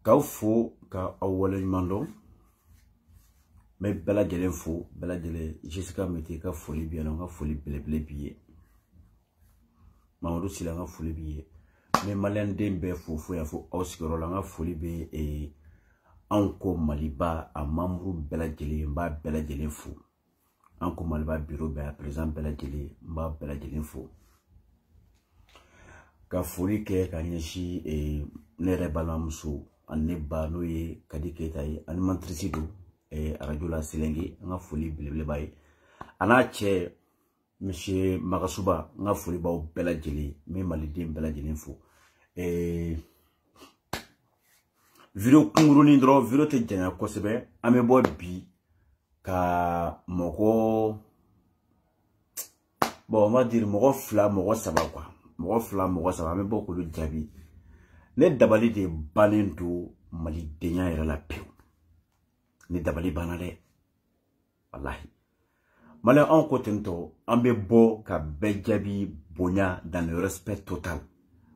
Ka fo ka awwala mando me bela jelen fo bela jele Jessica meti ka foli bien nga foli bele biye Mamadou Sila nga foli biye me malen dembe fo ya fo oskoro la nga foli be e anko maliba a membre bela jele mba bela jelen fo anko maliba bureau be président bela jele mba bela jelen fo ka foli ke ka nyeshi e nere balamso anne ba no ye kadi keta ye animatrice do radio la Selengi nga foli bilebele baye ana che monsieur Magasuba nga foli ba bela jeli me malide bela jeli fo video kunguruni dro video te janya ko sebe ame bo bi ka moko bon on va dire moko fla moko saba quoi moko fla moko saba ame bo ko lu jabi ne dabali de balendo mali denya era la pew ne dabali banale wallahi male en kotento ambe bo ka bejabi bonya dans le respect total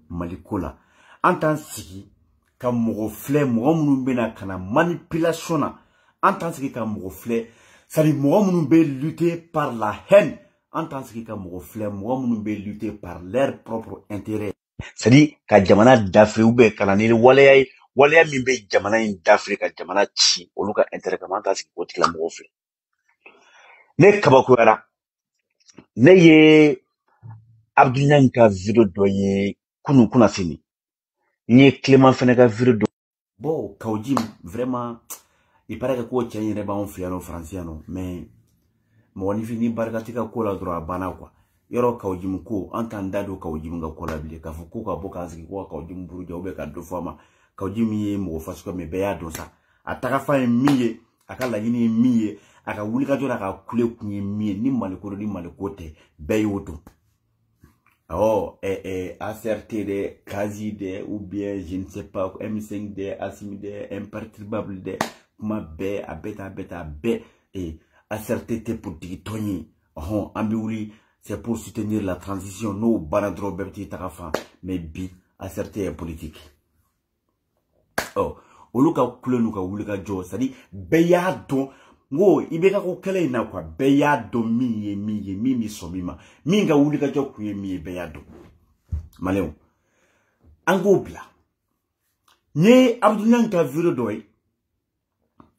mali kola antan sigi ka mogo flé mogo munu bena kana manipulation na antan sigi ka mogo flé sali mogo munu be lutter par la haine antan sigi ka mogo flé mogo munu be lutter par leur propre intérêt. C'est-à-dire ka jamana dafri ube kananili waleya min be jamana in dafri ka jamana ci olu ka intérêt kama ta sigi kotikila mɔgɔ filɛ ne kabakoyara ne ye Abdouñan ka video dɔ ye kunu kuna sini nye Clément fɛnɛ ka video dɔ bon Kawjim vraiment il paraît que ko cɛ yɛrɛ b'anw fɛ yan no français yan no mais mɔgɔninfin ni barika tɛ ka ko la dɔrɔn a banna quoi yɔrɔ Kawjim ko an t'an da don Kawjim ka ko la bilen k'a fɔ ko ka bɔ k'an sigi ko ka Kawjim buruja ou bien ka dɔ fɔ a ma Kawjim ye mɔgɔ fasugu mais bɛɛ y'a dɔn sa a taga fa ye min ye a ka laɲini ye min ye a ka wulikajɔ n'a ka kule kun ye min ye ni maliko ni maliko tɛ bɛɛ y'o dɔn ACRT de Kazi de ou bien je ne sais pas M5 de Assimi de imperturbable de kuma bɛɛ a bɛɛ et ACRT tɛ politique tɔn ye an bɛ wuli c'est pour soutenir la transition no bana dɔrɔn bɛɛ bɛ t'i taga fan mais bi ACRT est politique olu ka kule n'u ka wulikajɔ c'est-à-dire bɛɛ y'a dɔn ngo ibeka ko kele ina kwa bɛɛ y'a dɔn min ye min sɔn min ma min ka wulikajɔ kun ye min ye bɛɛ y'a dɔn malɛnw an k'o bila nye Abdouñan ka video dɔ ye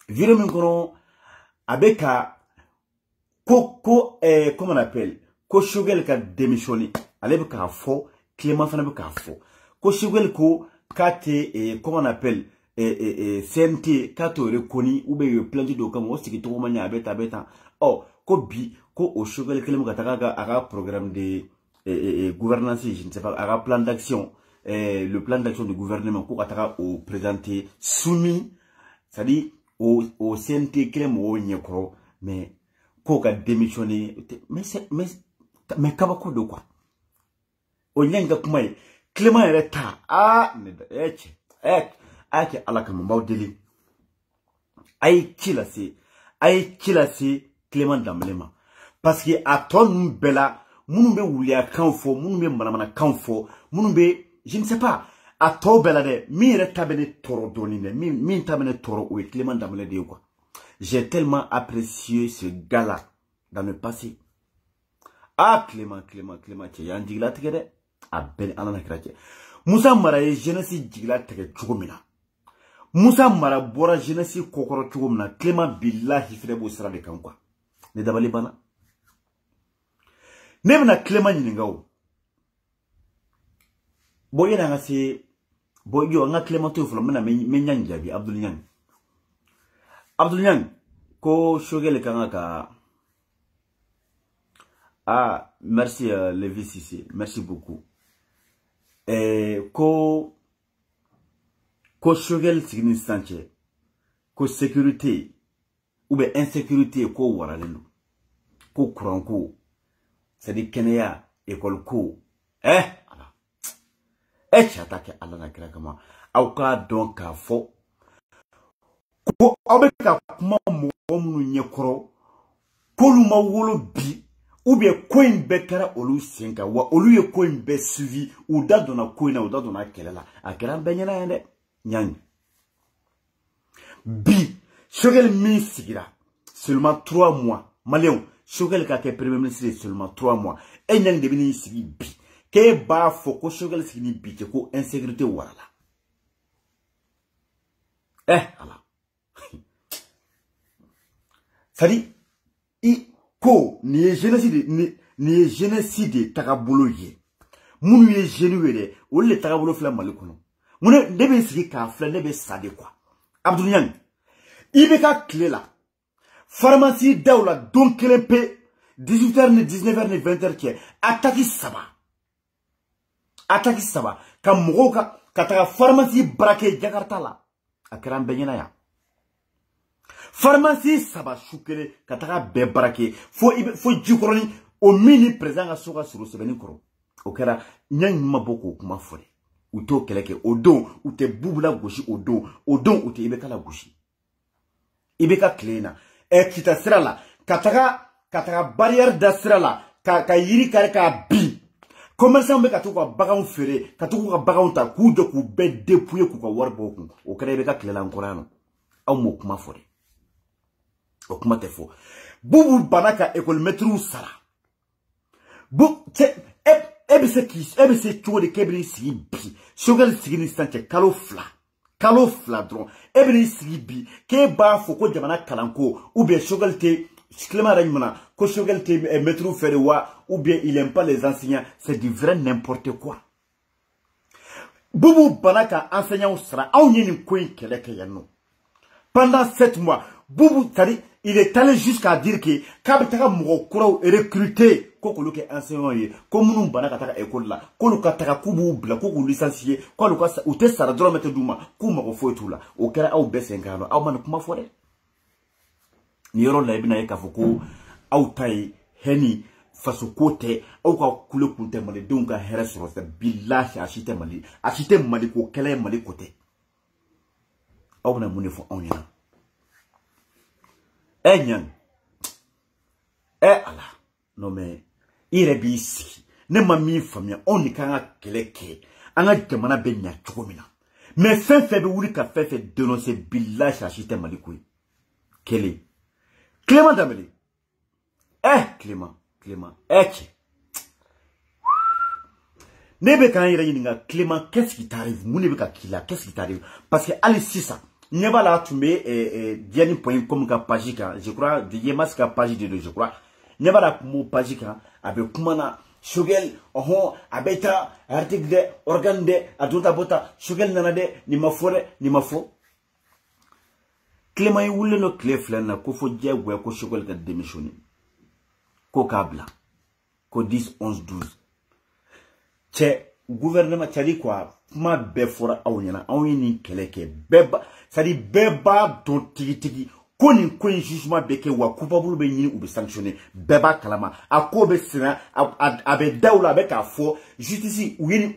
video min kɔnɔ a bɛ ka comment on appelle ko Choguel ka démissionner ale bɛ k'a fɔ Clément fana bɛ k'a fɔ ko Choguel ko k'a tɛ comment on appelle CNT k'a t'o reconi ou bien il y a plein de documents o sigi tɔgɔ ma ɲɛ a bɛ tan ko bi ko o Choguel kelen bɛ ka taga a ka programme de gouvernance je ne sais pas a ka plan d'action le plan d'action du gouvernement ko ka taga o présenter soumis c'est-à-dire au CNT kelen mɔgɔw ɲɛkɔrɔ mais ko ka démissionner mais kabako do quoi o ɲɛ ka kuma ye Clément yɛrɛ ta ne ake ala kama mbaw deli ay kila se Clément Dembélé ma parce que a ton bela munu be wuliya kan fo munu be manamana kan fo munu be je ne sais pas a to bela de mi yɛrɛ ta bɛ ne tɔɔrɔ dɔɔni de min ta bɛ ne tɔɔrɔ o ye Clément Dembélé de ye quoi j'ai tellement apprécié ce gars là dans le passé Clément cɛ y'an jigila tigɛ dɛ a bɛɛ ni ala na kira cɛ Musa Mara ye jeunesse jigila tege cogo min na. Musa Mara bɔra jeunesse kokɔrɔ cogo min na. Clément billahi fɛnɛ b'o sira de kan quoi. Ne dabali bana. Ne bɛna Clément ɲininka o. Bon yɛrɛ an ka se bon yo an ka Clément to fɔlɔ n bɛna me ɲangi jaabi Abdul Ɲangi. Abdul Ɲangi ko Choguel kan ka ah merci Levi Cissé, merci beaucoup. Ko Choguel signi sanche ko sécurité ou bien insécurité ko waralendo ko courant ko c'est dit kenya école ko ala chata ke ala na kira kama au ka donc ka fo ko abe ka kuma mo munu nyekoro ko lu ma wolo bi ou bien coin bekara olu senka wa olu ye coin be suivi ou da dona coin na ou da dona kelela akera benyana yende nyang bi Choguel mi sigira seulement 3 mois Maléon Choguel ka ke premier ministre seulement 3 mois et nyang de bini sigi bi ke ba fo ko Choguel sigi bi ke ko insécurité wala ala sadi i ko ni ye génocide tagabolo ye munu ye jenu wele o le tagabolo fla Mali kono mune ne be sigi ka fla ne be sade quoi Abdou Niang ibe ka clé la pharmacie dawla don kelen pe 18h ni 19h ni 20h ki attaque saba ka mogo ka taga pharmacie braquer Jakarta la akran benyana ya pharmacie saba shukele kataka be barake fo jikoroni o mini président ga soka suru sebeni koro o kera nyang maboko kuma fore uto keleke odon ute bubula goshi odon ute ibeka la goshi ibeka klena kita sirala kataka barrière da sirala ka yiri kare ka bi commerçant be katuko bagan fere katuko bagan ta ku de ku be dépouiller ku ka warbo ku o kera ibeka klela nkorano aw mo kuma fore o kuma te fo bubu banaka école métro sara bu ebise chode kebri sigi bi Choguel sigi ni sanche kalo fla dron ebri sigi bi ke ba fo ko jamana kalanko ou bien Choguel te Clément Ragmana ko Choguel te métro faire wa ou bien il aime pas les enseignants c'est du vrai n'importe quoi bubu banaka enseignant sara aw ni ko keleke yanno pendant 7 mois bubu tari il est allé jusqu'à dire que kabitaka mogo kuraw recruter ko ko luke enseignant ye ko munun bana ka taka école la ko lu ka taka kubu bla ko ko licencier ko lu ka ou te sara dro mete duma ku mago foitu la o kera aw besengano aw man kuma fode ni yoro la ibina ye ka foko aw tay heni faso kote aw ka kule kunte mali donc ka here soro se billahi achite mali ko kele mali kote aw na munne fo onina Nyang ala non mais irebi si ne ma mi famia on ni kanga keleke anga jamana be nya chogomina mais fin be wuri ka fe dénoncer billahi achite malikui kele Clément Dameli Clément Nebe kan yira yininga Clément qu'est-ce qui t'arrive mu nebe ka kila qu'est-ce qui t'arrive parce que ali sisa Neba la tumbe diani point comme ka page ka je crois de yemas ka page de je crois neba la mo page ka avec kumana Choguel abeta article de organe de adota bota Choguel nana de ni mafo Clément wulle no clé flana ko fo jegwe ko Choguel ka démissionner ko kabla ko 10 11 12 che gouvernement tchadi quoi ma be fora awnyana awni keleke beba sadi beba don tigi koni jugement beke wa coupable be nyini ou be sanctionner beba kalama akobe sina abe dawla be ka fo justice wini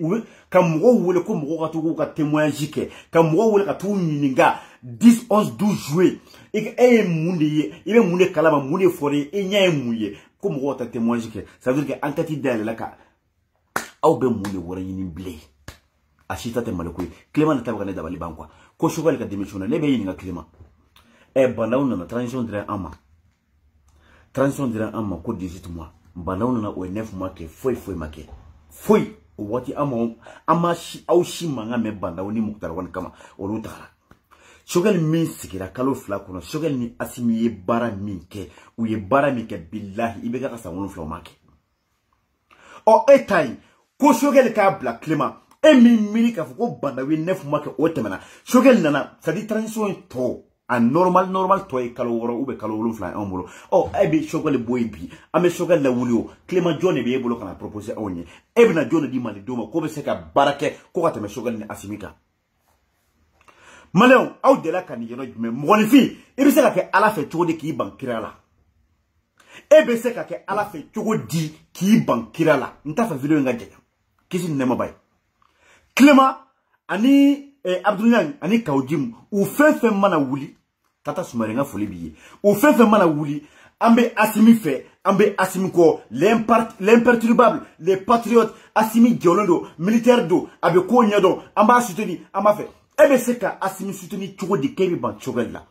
kam mo wole ko mo ka témoignage ke kam mo wole ka tu nyinga 10 11 12 juillet e munde kalama munde fore e nyae muye ko mo ta témoignage ke ça veut dire que enquête dale la ka aw be munde wora yini blé achita te malikoy Clément tabaka ne dabali bankwa ko Choguel ka démissionner ne be yini nga Clément bandauna na transition dire ama ko 18 mois bandauna na o 9 mois ke foi make foyi o wati ama shi aw shi manga me banda woni Mukhtar wan kama olu tara Choguel min sigira kalo fla kono Choguel ni Assimi ye bara min ke ou ye bara min ke billahi ibega ka sa wonu fla make o etay ko Choguel ka bla Clément e mi mini ka foko banda wi 9 mois ke o temena Choguel nana ça dit transition to a normal to e kalo woro ube kalo wolu fla en bolo o e bi Choguel boy bi ame Choguel la wulio Clément John be bolo kana proposer onye e bi na John di mali doma ko be se ka barake ko ka teme Choguel ni Assimi ka Maléon, aw de la kanigeno jume monifi ibe se ka ke ala fe cogo di ki ban kira la ebe se ka ke ala fe cogo di ki ban kira la nta fa video nga jega kisi nema bay Clément ani Abdoulaye ani Kawjim ou fe mana wuli tata sumare nga foli biye ou fe mana wuli ambe Assimi fe ambe Assimi ko l'imperturbable les patriotes Assimi Diolondo militaire do abe ko nyado amba soutenir amba fe ebe se ka Assimi soutenir cogo di kebi ban Choguel la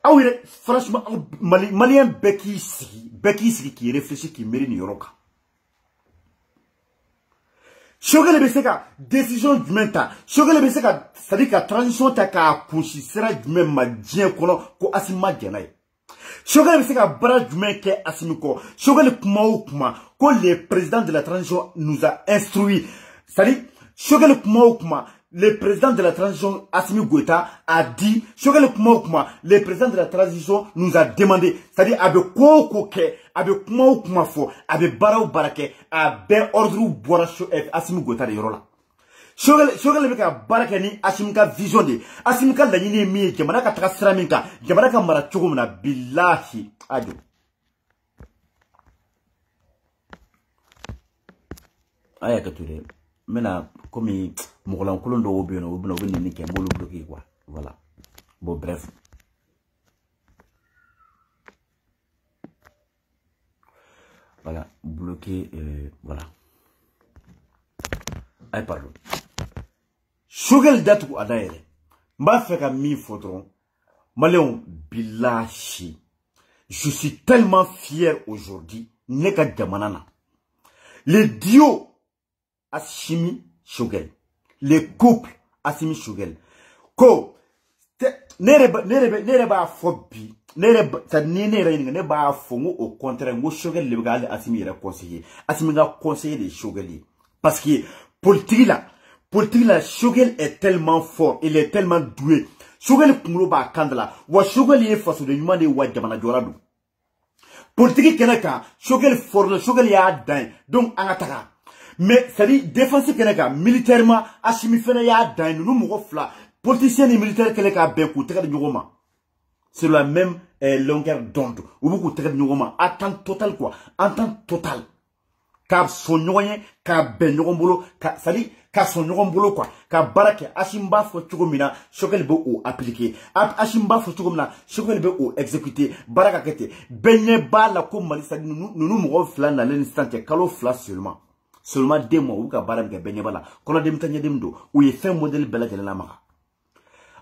awire franchement malien beki sigi qui réfléchit qui mérite ni yoroka Choguel be se ka décision jumɛn ta Choguel be se ka c'est-à-dire ka transition ta ka kunsi sira jumɛn ma diɲɛ kɔnɔ ko Assimi ma jɛna ye Choguel be se ka bara jumɛn kɛ Assimi kɔ Choguel kuma o kuma ko le président de la transition nous a instruit c'est-à-dire Choguel kuma o kuma le président de la transition Assimi Goïta a dit Choguel kuma o kuma le président de la transition nous a demandé c'est-à-dire abe ko ke abe kuma o kuma fo abe bara o barake abe ordre bora Assimi Goïta de yoro la Choguel be ka barake ni Assimi ka vision de Assimi ka laɲini mi jamana ka taga sira min ka jamana ka mara cogo mina billahi ajo aya ka ture mena comme mogolan kolon do obi no obna obni ni ke mbolo bloqué quoi voilà bon bref voilà bloqué voilà ay pardon Choguel datu adaire mba feka mi fotron Maléon billahi je suis tellement fier aujourd'hui neka jamanana le duo Assimi Choguel les couples Assimi Choguel ko nere ba fobi nere ta nere ne ba fongo au contraire ngo Choguel le ga Assimi era conseiller Assimi ga conseiller de Choguel parce que politique là Choguel est tellement fort il est tellement doué Choguel kumuro ba kandala wa Choguel est face de humain de wa jamana joradu politique kenaka Choguel fort Choguel ya dan donc angataka mais ça dit défense keneka militairement Assimi fena ya dan nous mo fla politicien et militaire keneka ben ko tere nyogoma c'est la même longueur d'onde ou beaucoup tere nyogoma attente totale quoi entente totale ka son nyoyen ka ben nyogombolo ka ça dit ka son nyogombolo quoi ka barake Assimi fo chogomina Choguel be o appliquer Assimi fo chogomina Choguel be o exécuter baraka kete benye ba la ko mali ça dit nous mo fla na l'instant que kalo fla seulement 2 mois ou ka baram ke benye bala kono dem tanya dem do ou ye fin modèle bela jela maka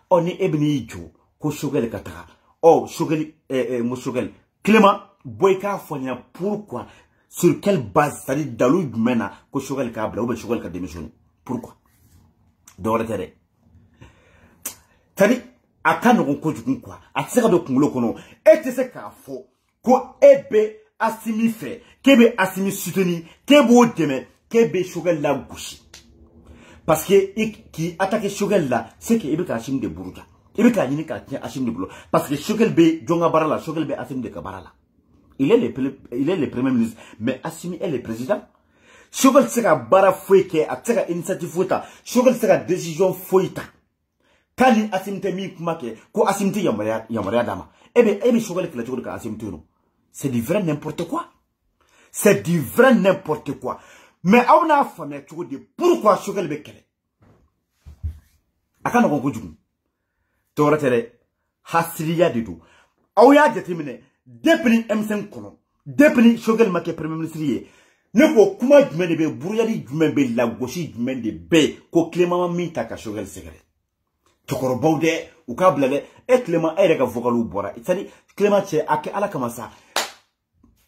oni ebni jo ko Choguel katara oh Choguel mo Choguel Clément boyka fonya pourquoi sur quelle base ça dit dalou mena ko Choguel ka bla ou Choguel ka démissionner pourquoi dore tere tani akano ko jukun quoi atseka do kungulo kono etese ka fo ko ebe Assimi fait kebe Assimi soutenir kebo deme kebe Choguel la gouchi parce que qui attaque Choguel là c'est que ibeka Assimi de buruja ibeka nyini ka tien Assimi de bulo parce que Choguel be jonga barala Choguel be Assimi de kabarala il est le premier ministre mais Assimi est le président Choguel sera bara foike ataka initiative fota Choguel sera décision foita kali Assimi te mi kumake ko Assimi te yamara dama ebe Choguel kila Choguel ka Assimi te no c'est du vrai n'importe quoi. C'est du vrai n'importe quoi. Mais on a fait pourquoi Choguel be kele. Akana ko jugu. Tora tere hasriya de do. Awya déterminé depuis M5 kono. Depuis Choguel make premier ministre ye. Ne ko kuma jumɛn de be buruyali jumɛn be la gosi jumɛn de be ko Clément min ta ka Choguel secret. Tokorobaw de u ka blale e Clément e ka vocalu bora. C'est-à-dire Clément che ak ala kama sa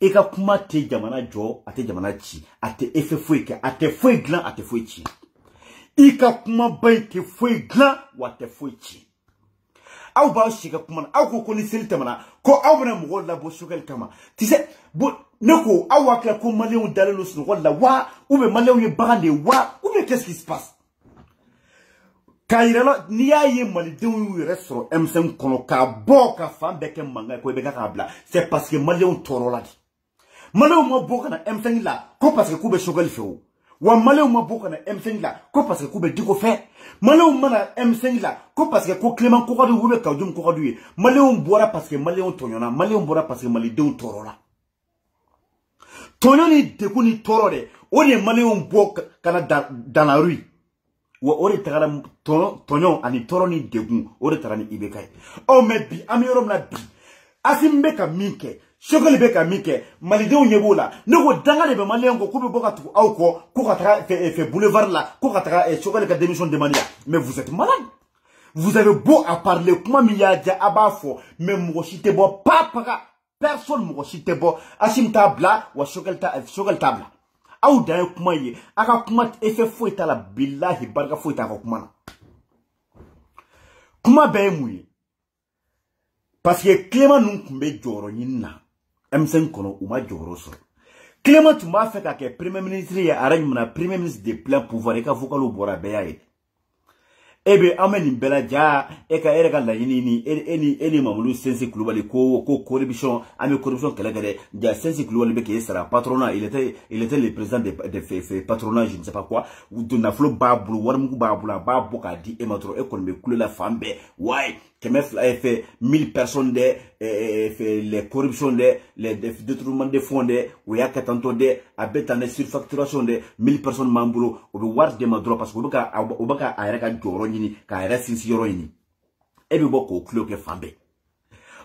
E ka kuma te jamana jo, ate jamana chi, ate efe fouike, ate fouike glan, ate fouike chi. E ka kuma bay ke fouike glan, ou ate fouike chi. Aou ba shika kuma, aou ko koni seli tamana, ko aou bena mou la bo chokel kama. Tu sais, bo, neko, aou akla ko maléon dalelo sino la wa, ou be maléon ye bagande wa, ou be qu'est-ce qui se passe? Kairelo, ni a ye malidéon yu restro, M5 kono, ka bo ka fam beke manga, ko beka kabla, c'est parce que maléon toro la di. Maléon mo boka na M5 la, ko parce que koube chokel feo. Wa maléon mo boka na M5 la, ko parce que koube diko fe. Maléon mana M5 la, ko parce que ko Clément Kokadu wube kaudum Kokadu. Maléon boira parce que maléon tonyona, maléon boira parce que malidéon toro la. Tonyoni deku ni toro de, on est maléon boka kana dans la rue. Wa ore tagara tonyon ani toro ni deku, ore tagara ni ibekay. Oh mais bi, amirom la bi. Asim beka minke. Chokel beka mike, malidéon nyebola. Nego danga lebe maléon ko koube boka tuku au ko katara fait boulevard là, ko katara chokel ka démission de mania. Mais vous êtes malade. Vous avez beau à parler, comment miyadia abafo, mais mourochite bo, papa, personne mourochite bo, asim tabla, ou chokel tabla. Aou daye kuma ye, aka kuma efe foueta la billahi barga foueta aka kuma na. Kuma beye mouye. Parce que Clément nous kumbe joro nyina. M5 kono uma joro so. Clément tu m'as fait que premier ministre ya arrange mona premier ministre de plein pouvoir et ka vokalo bora beya ye. Ebe ameni bela ja e ka erega la yini eni mamulu sensi kulubali ko corruption ame corruption kala kala ja sensi kulubali be ke sera patronat il était le président de patronat je ne sais pas quoi ou de na flo babulu warmu babula baboka di e matro e kon be kulula fambe ouais Kemef a fait 1000 personnes les corruptions les détournements de fonds ou y'a qu'à tantôt abetane surfacturation 1000 personnes membres ou war de madro parce que obaka ayaka joro ni ka ayaka sinsi yoro ni e be boko klo ke fambe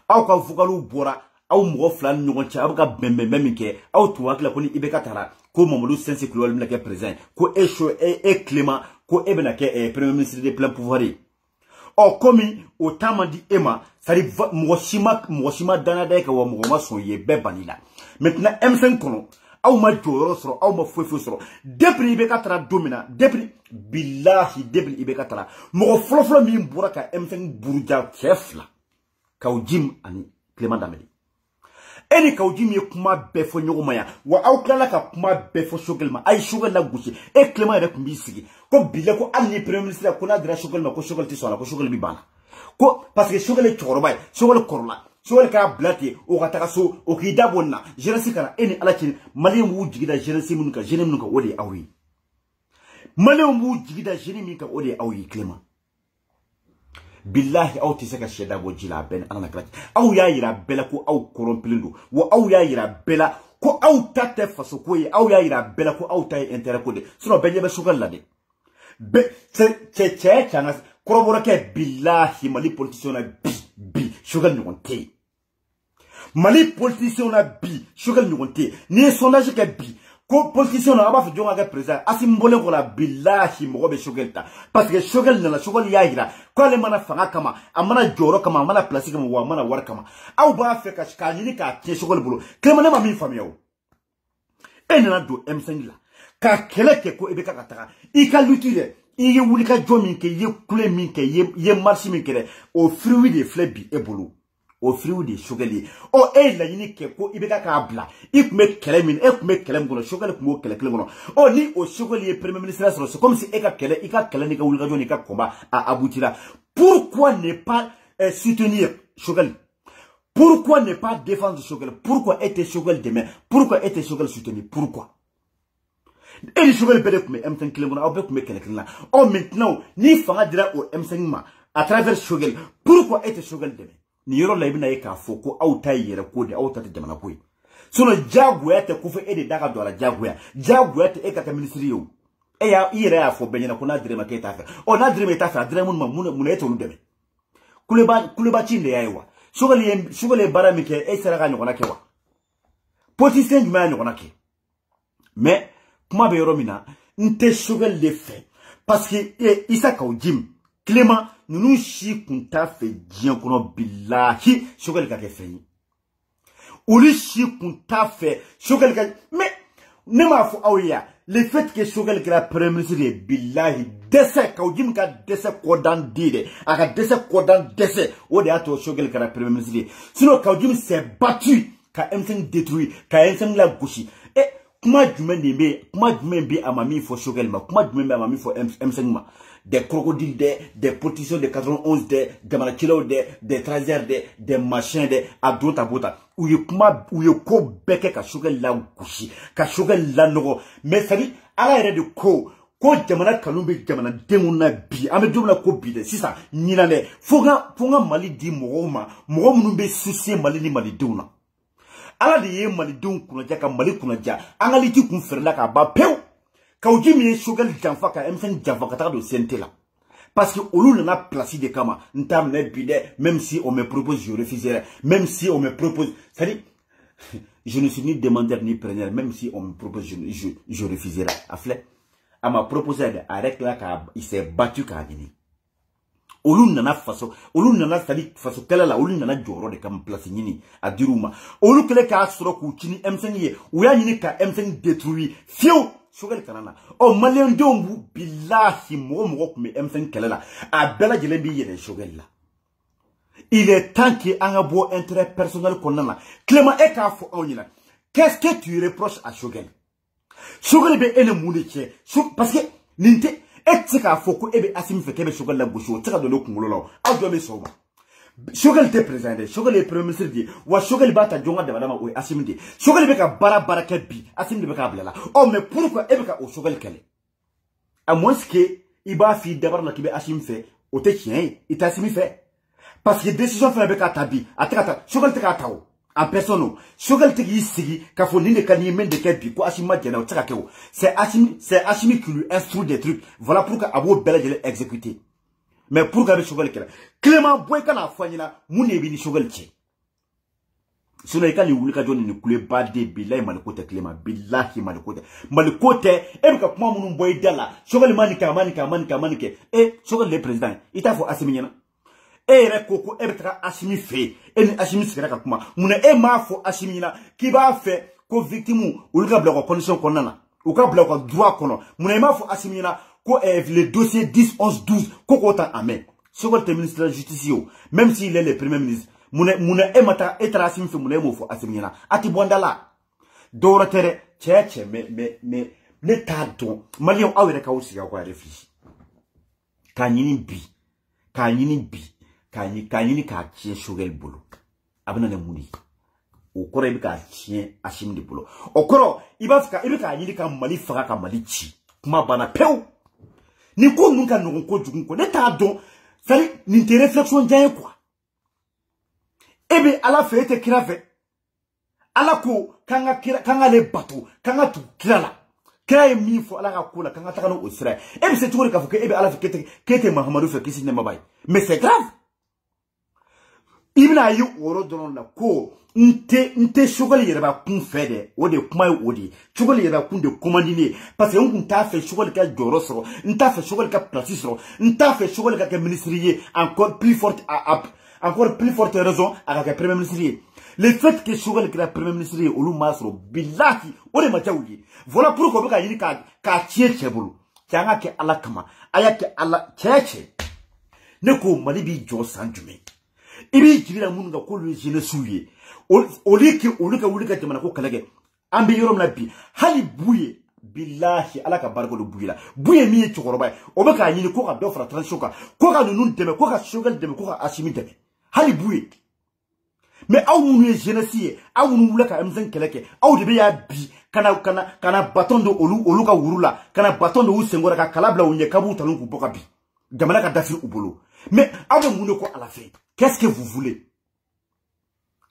aw ka fukalu bora aw mo flan nyon cha abaka bembe ke aw tuwa kla koni ibeka tara ko Mamadou Sensi Kulibali mina ke président ko e Clément ko ebena ke premier ministre de plein pouvoir. Oh, comme au temps dit Emma, ça dit Mwashima Danadeka ou Mwoma son ye bebanila. Maintenant, M5 kono, au ma joro soro, au ma fouefou soro. Depuis Ibekatra domina, depuis Billahi, depuis Ibekatra. Mwo floflo mi mburaka M5 buruja chefla. Kaujim ani Clément Damedi. Eni kaujim ye kuma befo nyogomaya. Wa au klala ka kuma befo shogelma. Ay shogel la gushi. E Clément ere kumbisigi. Ko bile ko alni premier ministre ko na dira shogel ma ko shogel ti sona ko shogel bi bana. Ko parce que shogel e chorobay, shogel korla. Shogel ka blati o kataka so o ki dabonna. Jeunesse kana eni alachini mali mu jigida jeunesse mun ka jeune mun ka wodi awi. Mali mu jigida jeune mun ka wodi awi Clément. Billahi aw tisaka sheda bo jila ben anana klati aw ya yira bela ko aw koromplindo wo aw ya yira bela ko aw tate faso ko ye aw ya yira bela ko aw tay intérêt ko de sinon benye be sugal la de be che chana korobora ke billahi mali politicien na bi sugal nyonte mali politicien na bi sugal nyonte ni sondage ke bi ko politicien na aba fi jonga ke président asimbole ko la billahi mo be shogelta parce que shogel na la shogel ya hira ko le mana fanga kama amana joro kama amana place kama wa mana war kama au ba fe ka shikani ka tie shogel bulu Clément ma mi famia o enna do M5 la ka keleke ko ebeka kataka ika lutile iye wulika jomi ke ye kule min ke ye marché min ke au fruit des flebi e bulu au fruit des chogeli o e la yini ke ko ibeka ka bla ikume kelemin ekume kelem gono chogeli kumo kele gono o ni o chogeli e premier ministre c'est comme si eka kele ni ka wulika joni ka komba a abutira. Pourquoi ne pas soutenir chogeli? Pourquoi ne pas défendre chogeli? Pourquoi être chogeli demain? Pourquoi être chogeli soutenir? Pourquoi? Et les chogeli bede kume M5 kele gono abe kume kele na o maintenant ni fanga dira o M5 ma à travers chogeli. Pourquoi être chogeli demain? Ni yoro la ibina yeka foko au tayi yere kodi au tati jamana koi sono jaguya te kufe ede daga dola jaguya te eka ka ministry yo e ya ire ya fo benyana kuna dire maketa fa o na dire meta fa dire mun eto ndebe kuleba chinde yaiwa shugale baramike e sera ga nyona kewa politicien juma nyona ke mais kuma be yoro mina nte shugale le fait parce que Isaka Ojim Clément nous shi kunta fe dien kono billahi shogel ka ke feni Oli si kun t'a fait Choguel ka mais ne m'a fo awya le fait que Choguel ka premier ministre billahi dese ka ujim ka dese kodan dide aka dese kodan dese o de ato Choguel ka premier ministre sinon ka ujim s'est battu ka M5 détruit ka M5 la gauche et comment jumen be amami fo Choguel ma comment jumen be amami fo M5 ma des crocodiles des politiciens de 91 des gamarachilos des trésors des machins des adota bota où ye ko beke ka Choguel la gauche ka Choguel la nogo mais ça dit ala yere de ko jamana kalumbe jamana demuna bi ame domna ko bi de sisa nyina le fonga mali di mogoma mogom be soucier mali ni mali duna ala de ye mali dun kuna ja ka mali kuna ja angali ti kun ferla ka ba pew ka ujimi Choguel janfa ka M5 janfa ka ta do CNT là parce que olu nana place de kama ntam ne bi de même si on me propose je refuserai même si on me propose ça dit je ne suis ni demandeur ni preneur même si on me propose je refuserai afle à ma proposé arrête là il s'est battu ka gini olu nana faso olu nana sali faso kala la olu nana joro de kam place nyini a diruma olu kele ka soro ku chini M5 ye ou ya nyini ka M5 détruit fiu Choguel kanana o malien dombu billahi mo kume M5 kala la a bela jele bi yele Choguel la il est temps que anga bo intérêt personnel konana Clément e ka fo onyina qu'est-ce que tu reproches à Choguel Choguel be ene mouniche parce que ninte et ka fo ko ebe asim fe kebe Choguel la gauche o tsaka do lokungolo la a do me soba Choguel te président Choguel est premier ministre di wa Choguel bata jonga de madama o asim di Choguel be ka baraka bi asim de be ka blela oh mais pourquoi ebe ka o Choguel kele à moins que iba fi dabar na kibe asim fe o te chien il ta asim fe parce que décision fait be ka tabi ataka Choguel te ka tawo en personne Choguel te yi sigi ka fo ni de kani men de kebi ko asim ma jena o tsaka kewo c'est Assimi qui lui instruit des trucs voilà pourquoi abo bela de l'exécuter. Mais pour garder Choguel kela Clément boy kana fanyina mune bi ni Choguel che sino ikali wulika joni ni kule bade billahi malikote Clément billahi malikote e ka kuma munun boy dala Choguel manika Choguel le président ita fo Assimi nyana e re koko e betaka Assimi fe e ni Assimi sikara ka kuma muna e ma fo Assimi nyana ki ba fe ko victime wulika bla ko condition konana ou ka bla ko droit kono muna e ma fo Assimi nyana ko le dossier 10 11 12 koko ta amen Choguel te ministre de la justice yo même s'il est le premier ministre muna emata etra Assimi fe muna mo fo Assimi nyana ati bondala dora tere cheche mais ne ta don malion awere ka osi ga kwa réfléchir kanyini bi ka tie Choguel bolo abana ne muni okoro ibi ka tie Assimi de bolo okoro ibi ka nyini ka mali faga ka mali chi kuma bana pew ni ko nun ka non ko jugun ko ne ta don sari ni te réflexion jaye quoi ebe ala fe te kirave ala ko kanga le bateau kanga tu kirala kira mi fo ala ka kula kanga ta kana osira ebe se tuko ka fo ke ebe ala fe kete Mahamadou fe kisi ne mabay mais c'est grave ibna yu oro donon la ko nte Choguel yere ba kun fede o de kuma o de Choguel yere ba kun de commandiner parce que on kun ta fait Choguel ka joro soro nta fait Choguel ka place soro nta fait Choguel ka ministrier encore plus forte raison à la premier ministre le fait que Choguel ka premier ministre olu masro billahi o de ma jawli voilà pourquoi ka yini ka tieke bulu kyanga ke ala kama ayake ala cheche ne ko mali bi jo sanjume ibi jibira mun ga ko le jene soulier olika jamana ko kalage ambe yorom na bi hali buye billahi ala ka barko do buyila buye mi chokoroba o be ka nyini ko ka do fra transition ko ka nunu deme ko ka Choguel deme ko ka Assimi deme hali buye mais aw munu jeunesse aw munu wula ka M5 keleke aw de be ya bi kana baton do olu ka wurula kana baton do usengora ka kalabla unye kabu talon ku boka bi jamana ka dafi ubolo mais aw be munu ko à la fin qu'est-ce que vous voulez?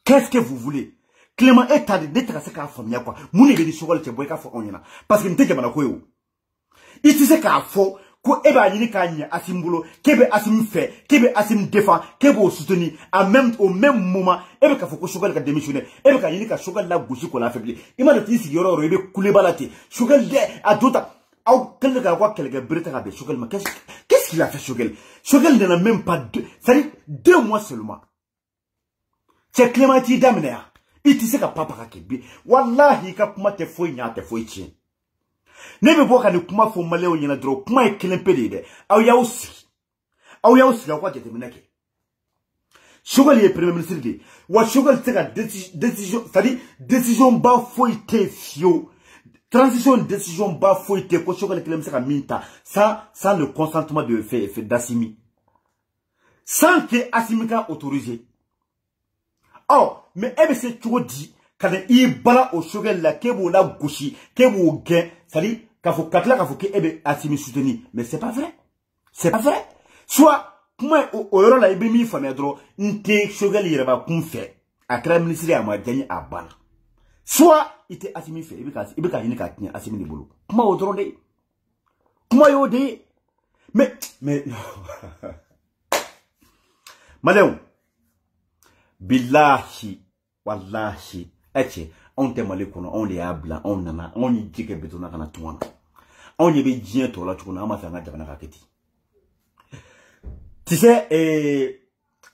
Qu'est-ce que vous voulez? Clément est à d'être à ce qu'a famille quoi. Mouni be di Choguel te boy ka fo onyina parce que nte jamana ko yo. Iti se ka fo ko eba yini ka nya Asimbulo kebe Assimi fait kebe Assimi défend kebe o soutenir au même moment ebe ka fo ko Choguel ka démissionner ebe ka yini ka Choguel la gauche ko la affaiblir. Ima de tisi yoro ebe kule balati Choguel de adota au quel gars quoi quel gars breta ka be Choguel ma qu'est-ce qu'il a fait Choguel? Choguel n'a même pas 2 mois seulement. C'est Clément qui damnera. iti se ka papa ka kebi wallahi ka kuma te foi nya te foi chi ne be boka ni kuma fo maleo nyina dro kuma e kelen pede de aw ya usi kwa jete minake Choguel est premier ministre de wa Choguel te ka décision c'est-à-dire décision ba foi te fio transition décision ba foi te ko Choguel kelen se ka minta sans le consentement de d'Assimi sans que Assimi ka autorisé. Oh, mais c'est toujours dit, quand il bala au Choguel la kebo la gauchi, kebo gain, ça dit, quand faut katla, quand faut que Assimi soutenu. Mais c'est pas vrai. C'est pas vrai. Soit, moi, au euro la ibemi famedro, n'te Choguel yireba kun fait. A créer ministère à moi gagner à ban. Soit, il était Assimi fait, il beka yini ka tinya Assimi ni bolo. Comment au drone de? Comment yo de? Mais, non. Madame, billahi, wallahi, eche, on te malikono, on les abla, on nana, on y dit que betona kana tuana. On y avait bien to la tukuna, ama fanga jabana kaketi. Tu sais,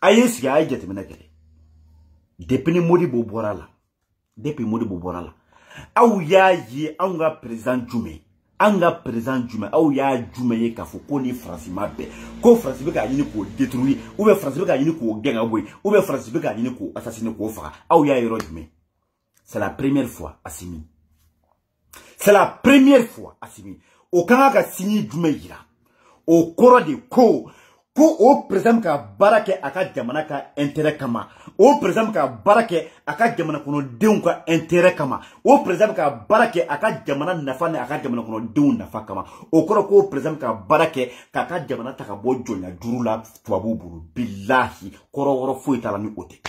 ayes ya aïe jete menakere. Depuis modi boborala. Depuis modi boborala. Aou ya ye, anga président Djoume. Anga président Djoume, aou ya Djoume ye kafou koni Fransi mabe. Ko Fransi beka yini ko détruire, ou bien Fransi beka yini ko genga boy, ou bien Fransi beka yini ko assassiner ko fara. Aou ya hero Djoume. C'est la première fois Assimi. C'est la première fois Assimi. Au Kanaka signé Djoume yira. Au koro de ko au président ka barake aka jamana ka intérêt kama. Au président ka barake aka jamana kono deun ka intérêt kama. Au président ka barake aka jamana nafa ne aka jamana kono deun nafa kama. Au koro ko président ka barake aka jamana taka bo jonya durula tuabu buru billahi koro woro foi tala ni ote.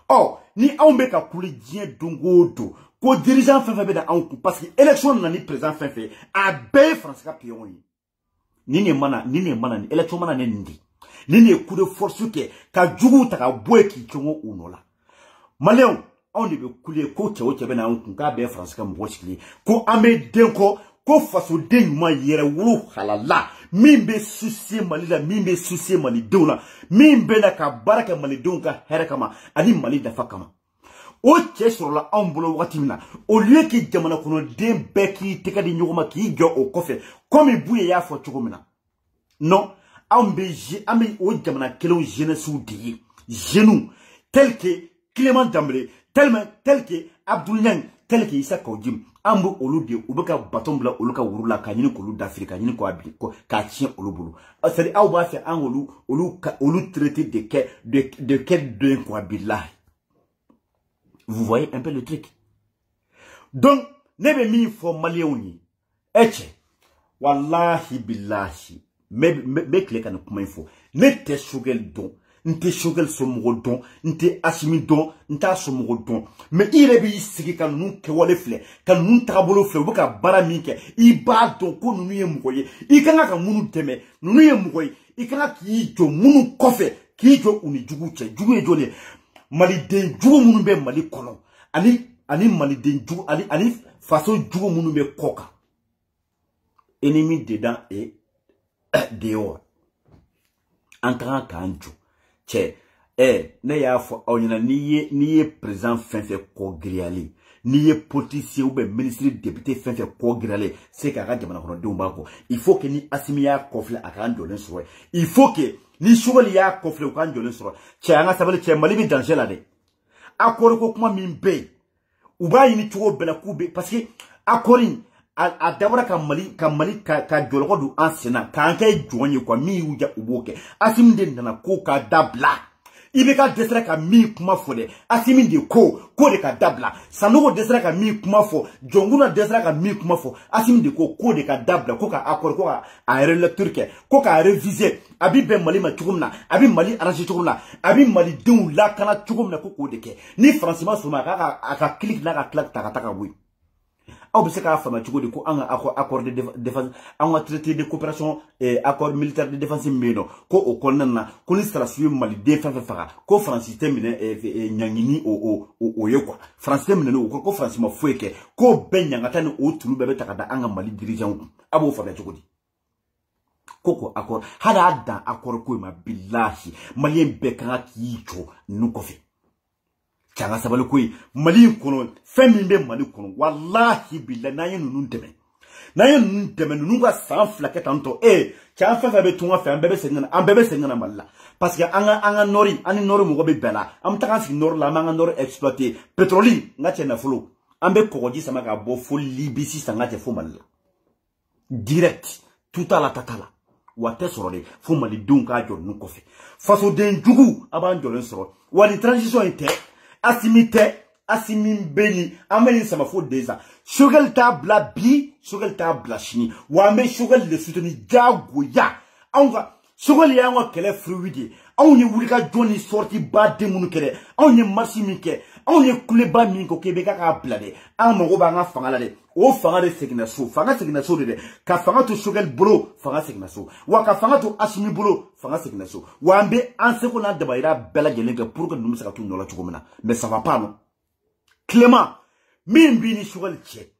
Oh, ni aumbe ka kuli dien dongodo ko dirigeant fin be da anku parce que élection na ni président fin fait a be France ka pion yi. Nini mana ni élection mana ne ndi. Nini coup de force ke ka jugu taka boy ki chongo unola. Maléon, on debe couler ko tchewo tchebe na on ka be France ka mbo chikli. Ko ame denko ko faso den ma yere wulu halala. Mimbe souci mali la mimbe souci mali dola. Mimbe na ka baraka mali donka herekama ani mali da fakama. O tche sur la ambolo watimina. Au lieu ki jamana kono den beki teka di nyogoma ki gyo o kofe. Comme bouye ya fo chogomina. Non, ambe o jamana kelon jeunesse ou di genou tel que Clément Damblé, tel que Abdoul Niang, tel que Issa Kaoudim, ambo olu de ubeka batombla oluka urula kanyini ko d'Afrique kanyini ko abi ko ka tien olubulu. C'est à ba fait an olu traité de quel de quoi billahi. Vous voyez un peu le truc. Donc, nebe mi fo malioni. Eche wallahi billahi me kle kan kuma info ne te Choguel don nte Choguel somogo don nte Assimi don nta somogo don mais ire bi sigi kan nu ke wole fle kan nu tabolo fle buka bara minke I ba don ko nu ye mugoye I kanga ka munu teme nu ye mugoye I kanga ki jo munu kofe ki jo uni jugu che jugu e jole mali den jugu munu be mali kono ani mali den jugu ani façon jugu munu be koka ennemi dedans et dehors. Entrant kanjo. Tche, ne ya fo onyana niye président fin fait ko griali. Niye politicien ou ben ministre député fin fait ko griali. C'est ka jamana kono de mbako. Il faut que ni Assimi ya kofle akan dolen soro. Il faut que ni Choguel ya kofle akan dolen soro. Tche anga sabale tche mali bi danger la de. Akoro ko kuma mimbe. Uba yini tugo bela kube parce que akorin a dabara ka mali ka jolgo du ansena ka anke joanye kwa mi uja uboke Assimi de nana ko ka dabla ibe ka desra ka mi kuma fode Assimi de ko de ka dabla sanogo desra ka mi kuma fo jonguna desra ka mi kuma fo Assimi de ko de ka dabla ko ka accord ko ka a relecture ke ko ka réviser abi be mali ma tugumna abi mali arranger tugumna abi mali deun la kana tugumna ko de ke ni franchement suma ka click na ka claque taka oui. Aw be se ka fama tugo de ko an accord de défense an traité de coopération et accord militaire de défense meno ko o konnana ko ni stratégie mali de fa ko France termine nyangini o ye quoi France termine ko France ma fueke ko ben nyangata ne o tulu bebe takada an mali dirigeant abo fama tugo di koko accord hada da accord ko ma billahi malien be kan ki to nu ko fe changa sabali koy mali kono femimbe mali kono wallahi billahi naye nunu deme naye nunu deme nunu ga san flake tanto changa fa be tunga fa ambebe sengana malla parce que anga nori ani nori mo be bela am taka si nor la manga nor exploiter pétrole ngati na fulu ambe kokoji sama ga bo fo libisi sanga te fo malla direct tout à la tatala wate sorode fo mali dunka jor nu kofi faso den jugu aban jolen soro wali transition inte asimin beni ameni sama fo deza shogel tabla bi shogel tabla shini wa me shogel le soutenir jagoya anga shogel ya ngo kele fruidi on ye wulika joni sorti ba de munu kele on ye marsi minke on ye kuleba minko kebe ka blade an mo ba nga fanga de o fanga de segna so de ka fanga to shogel bro fanga segna so wa ka fanga to asimi bro fanga segna so wa mbe an se ko na dabaira bela gelenga pour que nous saka tu nola chukomena mais ça va pas non Clément min bini shogel che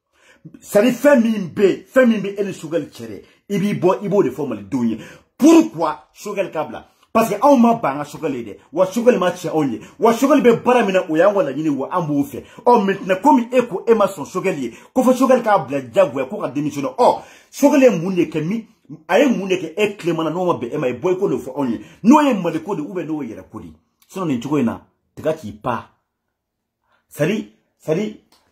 sari femimbe ele shogel chere ibo de formal douye. Pourquoi shogel kabla? Parce que on m'a banga shogel de wa shogel ma che onye wa shogel be baramina oyango la nyini wa ambo fe o maintenant comme eko Emerson shogelier ko fa shogel kabla jagwe ko ka démissionner shogel munne ke mi aye munne ke e Clément na no ma be e boy ko le fo onye no ye male ko de ube no yera kodi sinon ni chuko ina teka ki pa sari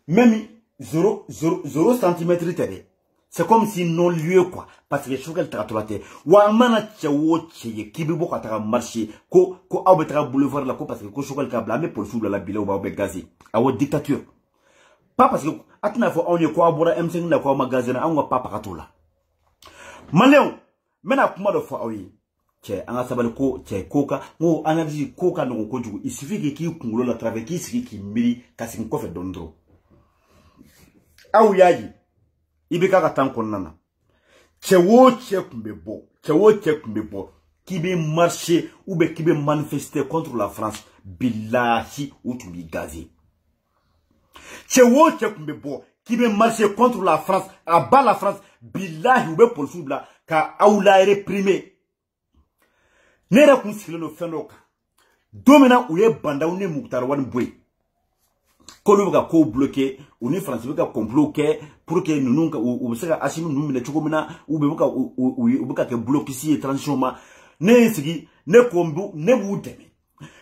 même 0 cm tede. C'est comme si non lieu quoi. Parce que shogel tratolate. Wa mana chawo cheye kibi boka taka marché ko aube taka boulevard la ko parce que ko shogel ka blâmer pour sous la bile ou ba gazi. Awo dictature. Pas parce que atna fo on ye ko abora M5 na ko magazine an wa papa katola. Maléon mena kuma do fo awi. Che anga sabali ko che koka ngo analyse koka no ko jugu. Il suffit que ki kungulo la travers ki siki ki miri kasi ko fe dondro. Awu yaji ibika ka tan konnana chewo kumbe bo qui be marcher ou be qui be manifester contre la France billahi ou tu bi gazé chewo kumbe bo qui be marcher contre la France abat la France billahi ou be possible ka aula réprimer nera kun sileno fenoka domina ou ye banda ou ne Muktar Wan boy kolu ka ko bloqué ou ni France ka comploqué pour que nous ou se ka asimi nous mine chukomina ou be ka ke bloqué si transition ma ne sigi ne kombu ne bu deme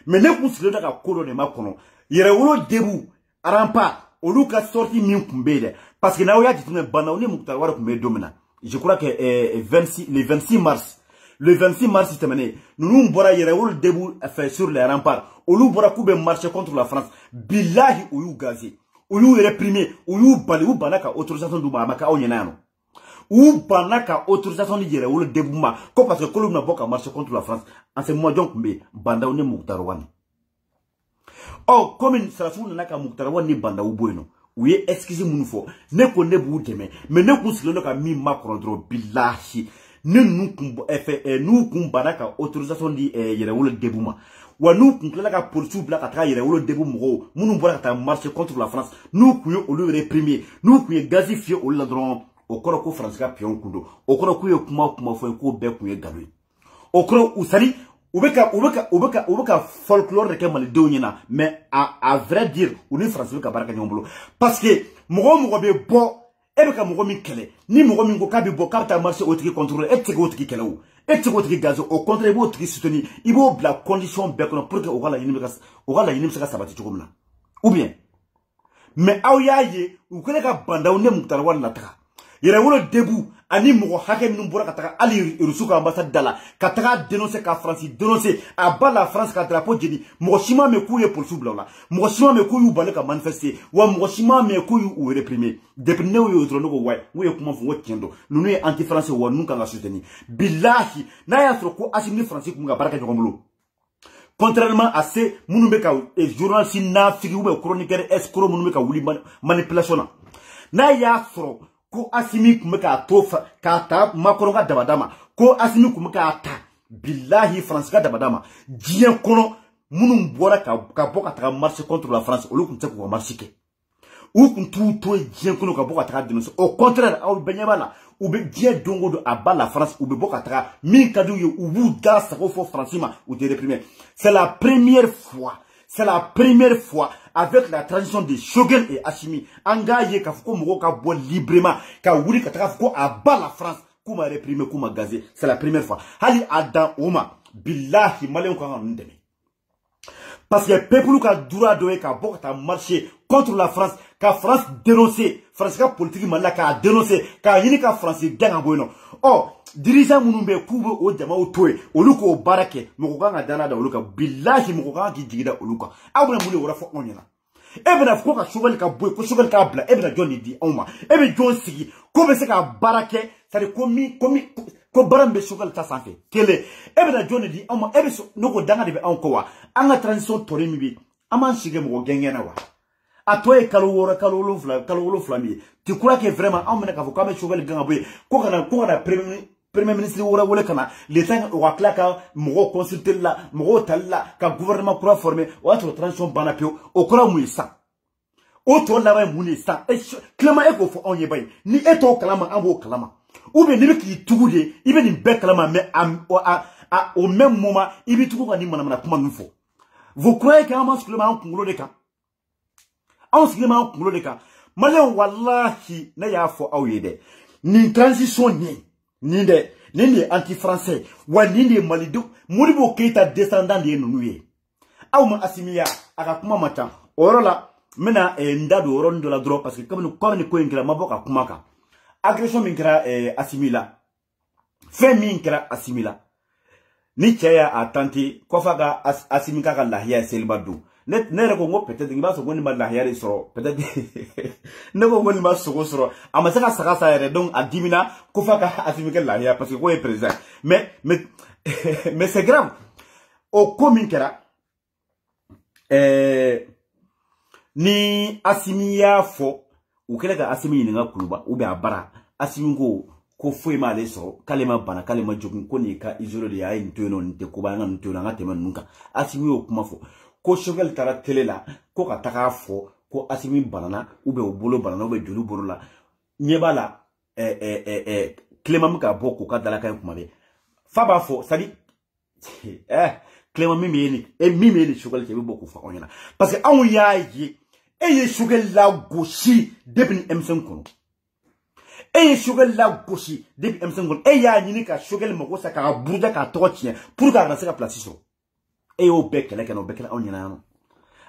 mais ne ku sile ka ko de makono yere wolo debu arampa olu ka sorti min kumbele parce que na o ya titune bana ou ni Muktar Wara kumbe domina je crois que le 26 mars cette année, nous bora yere wol debu fait sur les remparts. Olu bora koube marcher contre la France. Billahi ou yu gazé. Ou yu réprimer. Ou yu bali ou banaka autorisation du mamaka o nyenano. Ou banaka autorisation di yere wol debu ma. Ko parce que kolum na boka marcher contre la France. En ce moment donc mbe banda ou ne Muktar Wan. Oh comme une salafou naka Muktar Wan ni banda ou boyno. Ou ye excuse moun fo. Ne ko ne bu deme. Mais ne ko silo ka mi Macron dro billahi. Nous kumbaraka autorisation di yere wolo debuma wa nous kunklela ka poursuivre la ka yere wolo debu mo munu bora ka marcher contre la France nous kuyo au lieu réprimer nous kuyo gazifier au ladron au koroko France ka pion kundo au koroko yo kuma fo ko be kuyo galui au koroko usali ubeka folklore ke mal dewnyina mais à vrai dire ou ni France ka baraka nyombolo parce que mo be bo Ebeka mogomi kele ni mogomi ngo kabi bo kapta marché otiki contrôler etiki otiki kele ou etiki otiki gaz au contraire ibo otiki soutenir ibo la condition bekono pour que ogala yinim saka sabati chukomna ou bien mais awyaye ukeleka banda une Muktar Wan nataka yere wolo debu ani mogo hake numbora kataka ali rusuka ambassade dala kataka dénoncer ka France dénoncer aba la France ka drapeau jeni mogo shima me kuye pour subla mogo shima me kuyu baleka manifester wa mogo shima me kuyu ou réprimer depuis ne yo trono go way wo kuma fu wo tiendo nunu e anti français wa nunka nga soutenir billahi na ya tro ko asimi français kuma baraka jokomlo contrairement à ces munubeka et journaliste na figi ou chroniqueur escroc munubeka wuli manipulation na ya tro ko asimi kumeka tofa kata makoronga dabadama ko asimi kumeka ta billahi France ka dabadama dien kono munum bora ka boka ta marcher contre la France au lieu qu'on ko marcher ke ou qu'on tout dien kono ka boka ta dénoncer au contraire au benyabala ou be dien dongo do aba la France ou be boka ta min kadu yo ou bu da sa ko fo francima ou de réprimer c'est la première fois avec la transition de Choguel et Assimi, engagé ka fuko moko ka bo librement, ka wuri ka taka fuko à bas la France, kuma réprimer, kuma gazé. C'est la première fois. Hali Adam Oma, billahi malin ko ndeme. Parce que le peuple qui a droit de marcher contre la France, la France dénoncé, France politique qui a dénoncé, qui a France gang. Oh, dirigeant Mounoumbe Koube au Djama au Toué, au Luko au Barake, Mokoga Dana da Oluka, Billahi Mokoga qui dit Oluka. Abra Moulé au Rafo Onyana. Ebena Foka Chouvel Kaboué, Chouvel Kabla, Ebena Johnny dit Oma, Ebe John Sigi, comme c'est qu'à Barake, ça de commis, ko barambe Chouvel Tassanfe. Kele, Ebena Johnny dit Oma, Ebe Noko Dana de Ankoa, Anga transition Torimibi, Aman Shigem ou Gengena. A toi et Kalowora, Kalolo Flami. Tu crois que vraiment, on m'a dit Chouvel Gangaboué, Kokana Premier ministre Oura Wolekana, l'État ou Aklaka, Moro consulter là, Moro Talla, ka gouvernement pourra former, ou autre transition Banapio, au Kora Mouissa. Autre là, Mounissa, et Clément Eko for on yebay, ni eto Kalama, Ambo Kalama. Ou bien, il qui toude, il vient une Kalama, mais au même moment, il vient tout à Nimana Kumanufo. Vous croyez qu'un masque le man Kulo de cas? En ce moment, Kulo de cas, Malin Wallahi, n'a fo aouye, ni transition ni anti-français, ou ni Malidou, Mouribo Keita descendant de Nounouye. Aouma Assimia, Akakuma Matan, Orola, Mena et Ndado Ron de la drogue, parce que comme nous connaissons que la Maboka Kumaka, agression Minkra Assimila, fait Minkra Assimila, ni Chaya a tenté, Kofaga Assimika Lahia Selbadou. Net Nerekongo, peut-être qu'il va se voir la Lahia soro, peut-être, ne vous voyez pas soro, Amasaka Sarasa, donc à Dimina, Kofaga Assimika Lahia, parce que vous êtes présent. Mais c'est grave. Au Kominkera, ni Assimia fo, ou quelqu'un Assimi n'a Kuluba, ou bien Bara, Assimingo, ko foi ma leso, kalema bana, kalema jogun, konika, isolo de aïn, tuenon, te kubana, tuenon, teman nunca, Assimi au Kumafo. Ko Choguel tara télé la, ko ka taka fo, ko Assimi banana, ou be au bolo banana, ou be jolu bolo la, nyeba la, Clément muka boko ka dala kaye kumade. Faba fo, sadi, Clément mimi ni Choguel kebe boko fa onyana. Parce que an ya yi, ye Choguel la gauchi, depuis M5 kono. Ye Choguel la gauchi, depuis M5 kono. Ya yini ka Choguel moko sa ka bouda ka tokotien, pour ka rase ka plasiso. Et au bec, là, qu'on bec, on y en a.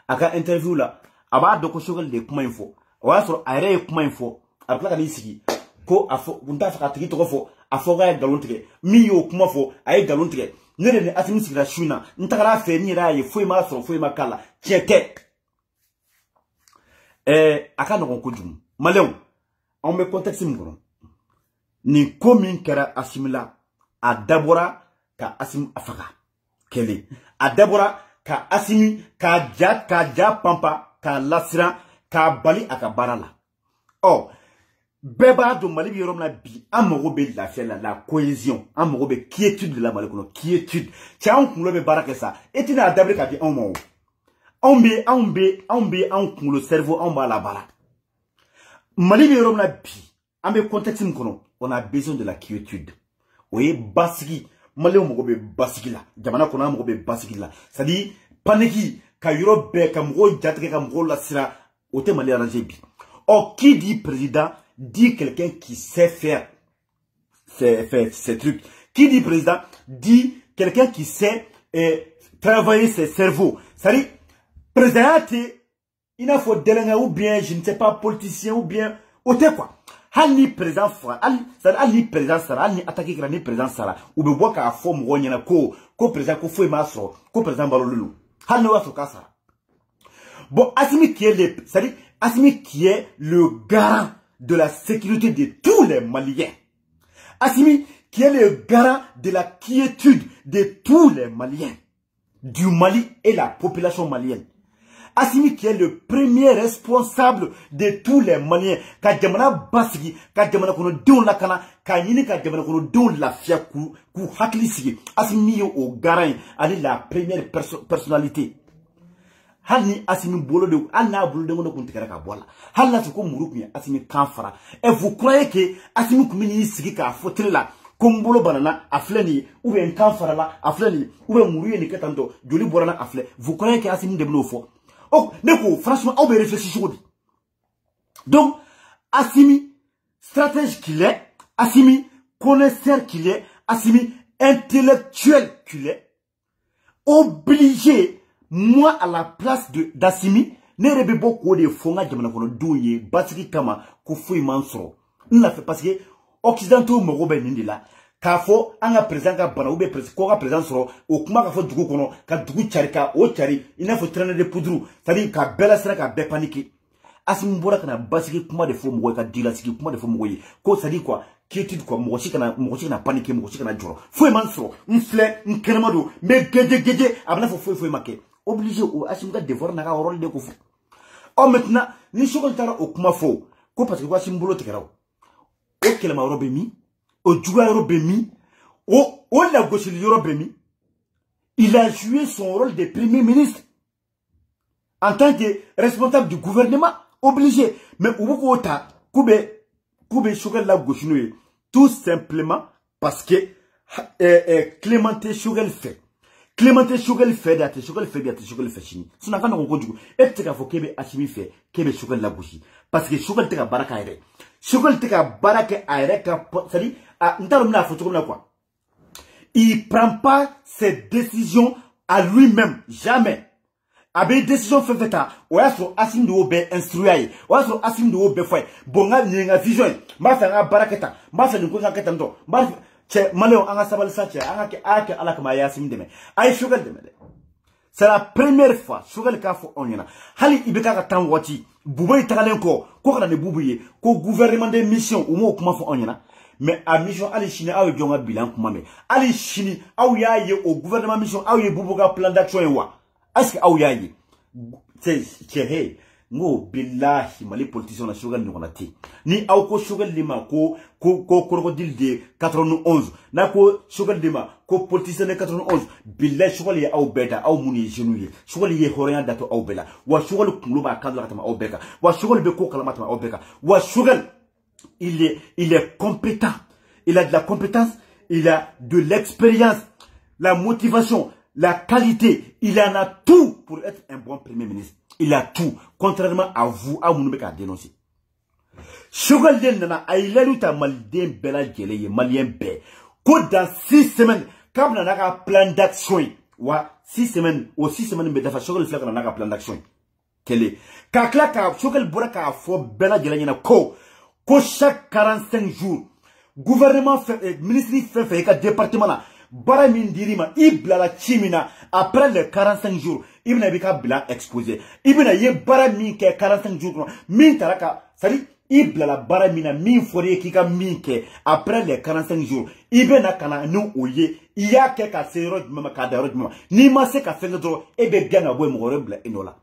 À interview là, à de Choguel de comment il faut. Ou à sur arrêt comment il faut. À plat ici, ko a fo, on t'a fait attirer trop fort, à forêt galontre, mio comment faut, à galontre. Ne le Assimi si la chuna, n'tara fait ni raille, fouille ma son, fouille ma cala, tieke. À quand on coudum. Maléon, on me contexte mon ni commune kera Assimila, à Dabora, ka Assim Afaka. Kele. A Deborah, ka Assimi, ka ja pampa, ka lasira, ka bali aka barala. Oh, beba do mali bi yorom la bi, amorobe la fiel la cohésion, amorobe quiétude de la malikono, quiétude. Tia on kulo be baraka ça. Et tu n'as d'abord qu'à dire on mo. On le cerveau on ba la bala. Mali bi yorom la bi, ambe contexte mkono, on a besoin de la quiétude. Oye basiki. Maléo Mogobe Basikila, Jamana Kona Mogobe Basikila. C'est-à-dire, Paneki, Kayuro Be, Kamro, Jatre, Kamro, la Sira, Ote Malé Arajebi. Or, qui dit président, dit quelqu'un qui sait faire ces trucs. Qui dit président, dit quelqu'un qui sait travailler ses cerveaux. C'est-à-dire, président, il a faut déléguer ou bien, je ne sais pas, politicien ou bien, Ote quoi. Hali président Fra, Ali président Sara, Ali attaqué grandi président Sara, ou be bois qu'à forme Ronyana ko président ko fouet masro, ko président Balolulu. Hali wa soka Sara. Bon, Assimi qui est c'est-à-dire, Assimi qui est le garant de la sécurité de tous les Maliens. Assimi qui est le garant de la quiétude de tous les Maliens. Du Mali et la population malienne. Assimi qui est le premier responsable de tous les Maliens. Ka jamana basigi, ka jamana kono don la kana, ka yini ka jamana kono don la fia ku hakli sigi. Assimi yo au garant, ali la première personnalité. Hali Assimi bolo de, alna bolo de ngono kuntikara ka bola. Hali ko muruku ya Assimi kanfara. Et vous croyez que Assimi kumini sigi ka fotre la Kombolo banana afleni ou bien kanfara la afleni ou bien mourir ni ketanto joli borana afle. Vous croyez que Assimi de blofo Oh, neko, franchement, on va réfléchir sur lui. Donc, Assimi, stratège qu'il est, Assimi, connaisseur qu'il est, Assimi, intellectuel qu'il est, obligé, moi, à la place d'Assimi, ne rebe beaucoup de fonds, jamana kono douye, basiki kama, koufoui mansoro. N'a fait parce que, Occidentaux, morobe nindila, kafo, anga présent ka bana, oube présent soro, au kuma kafo dugu kono, ka dugu charika, o chari, il n'a faut traîner de poudrou, c'est-à-dire ka bela sera ka be paniqué. Assimi mbora kana basiki kuma de fo mwoye, ka dilasiki kuma de fo mwoye, ko c'est-à-dire quoi, quiétude quoi, mwoshi kana paniqué, mwoshi kana joro. Foué mansoro, m'flé, m'kenemado, mais gede, abna fo foué make. Obligé au Assimi ka devoir na ka rôle de koufou. Oh maintenant, ni chokol tara au kuma fo, ko parce que quoi Assimi mbolo tekerao. O kelema robemi, o juga robemi, o la gauche robemi, il a joué son rôle de premier ministre en tant que responsable du gouvernement, obligé. Mais où koube chogal la gauche tout simplement parce que Clémenté Choguel fait. Clémenté Choguel fait d'ate, Choguel fait chini. Si on a pas de concours, et tu as fait Kébé Assimi fait, Kébé Choguel la gauche. Parce que Choguel te a baraka aéré. Choguel te a baraka aéré, c'est-à-dire, n'ta photo comme quoi. Il prend pas ses décisions à lui-même, jamais. Avec décision fait ou est-ce que Assimi de Obe instruit, ou est-ce que Assimi de Obe fait, bonga n'yanga vision, ma fait un baraketa, ma fait une cosa ketando, ma fait maléon anga sabal sache, anga alakama Assimi deme, aïe Choguel deme. C'est la première fois, Choguel kafo onyana. Hali ibeka katan wati, boubouye tagalenko, quoi qu'on a boubouye, ko gouvernement de mission, ou mo kuma fo onyana. Mais à mission, allez chine, aouye djonga bilan kumame. Allez chine, aouye aye au gouvernement mission, aouye boubouga plan d'action et wa. Est-ce que aouye aye? C'est hey. Ngo billahi mali politicien na Choguel ni konati. Ni auko Choguel lima ko crocodile de 91. Na ko Choguel lima ko politicien de 91. Billahi Choguel ye au beta au muni genouille. Choguel ye horien dato au bela. Wa Choguel kumluba kadla katama au beka. Wa Choguel be ko kalama au beka. Wa Choguel il est compétent. Il a de la compétence, il a de l'expérience, la motivation, la qualité. Il en a tout pour être un bon premier ministre. Il a tout. Contrairement à vous, à vous à dénoncer. Choguel den nana aïlelu ta malien bela geleye malien bé. Ko dans 6 semaines, quand on a un plan d'action, wa 6 semaines, ou 6 semaines mais dafa Choguel fait qu'on a un plan d'action. Quel est? Kakla ka Choguel bora ka fo bela geleye na ko chaque 45 jours, gouvernement fait, ministre fait, département là, bara min dirima, ibla la chimina, après les 45 jours, ibna bika bilan exposé. Ibna ye bara min ke 45 jours, min taraka, sali, ibla la bara mina, min forie kika min ke, après les 45 jours, ibna kana nou ouye, iya ke ka sero mama kadaro mama, ni ma se ka fenga dro, ebe gana boy morebla enola.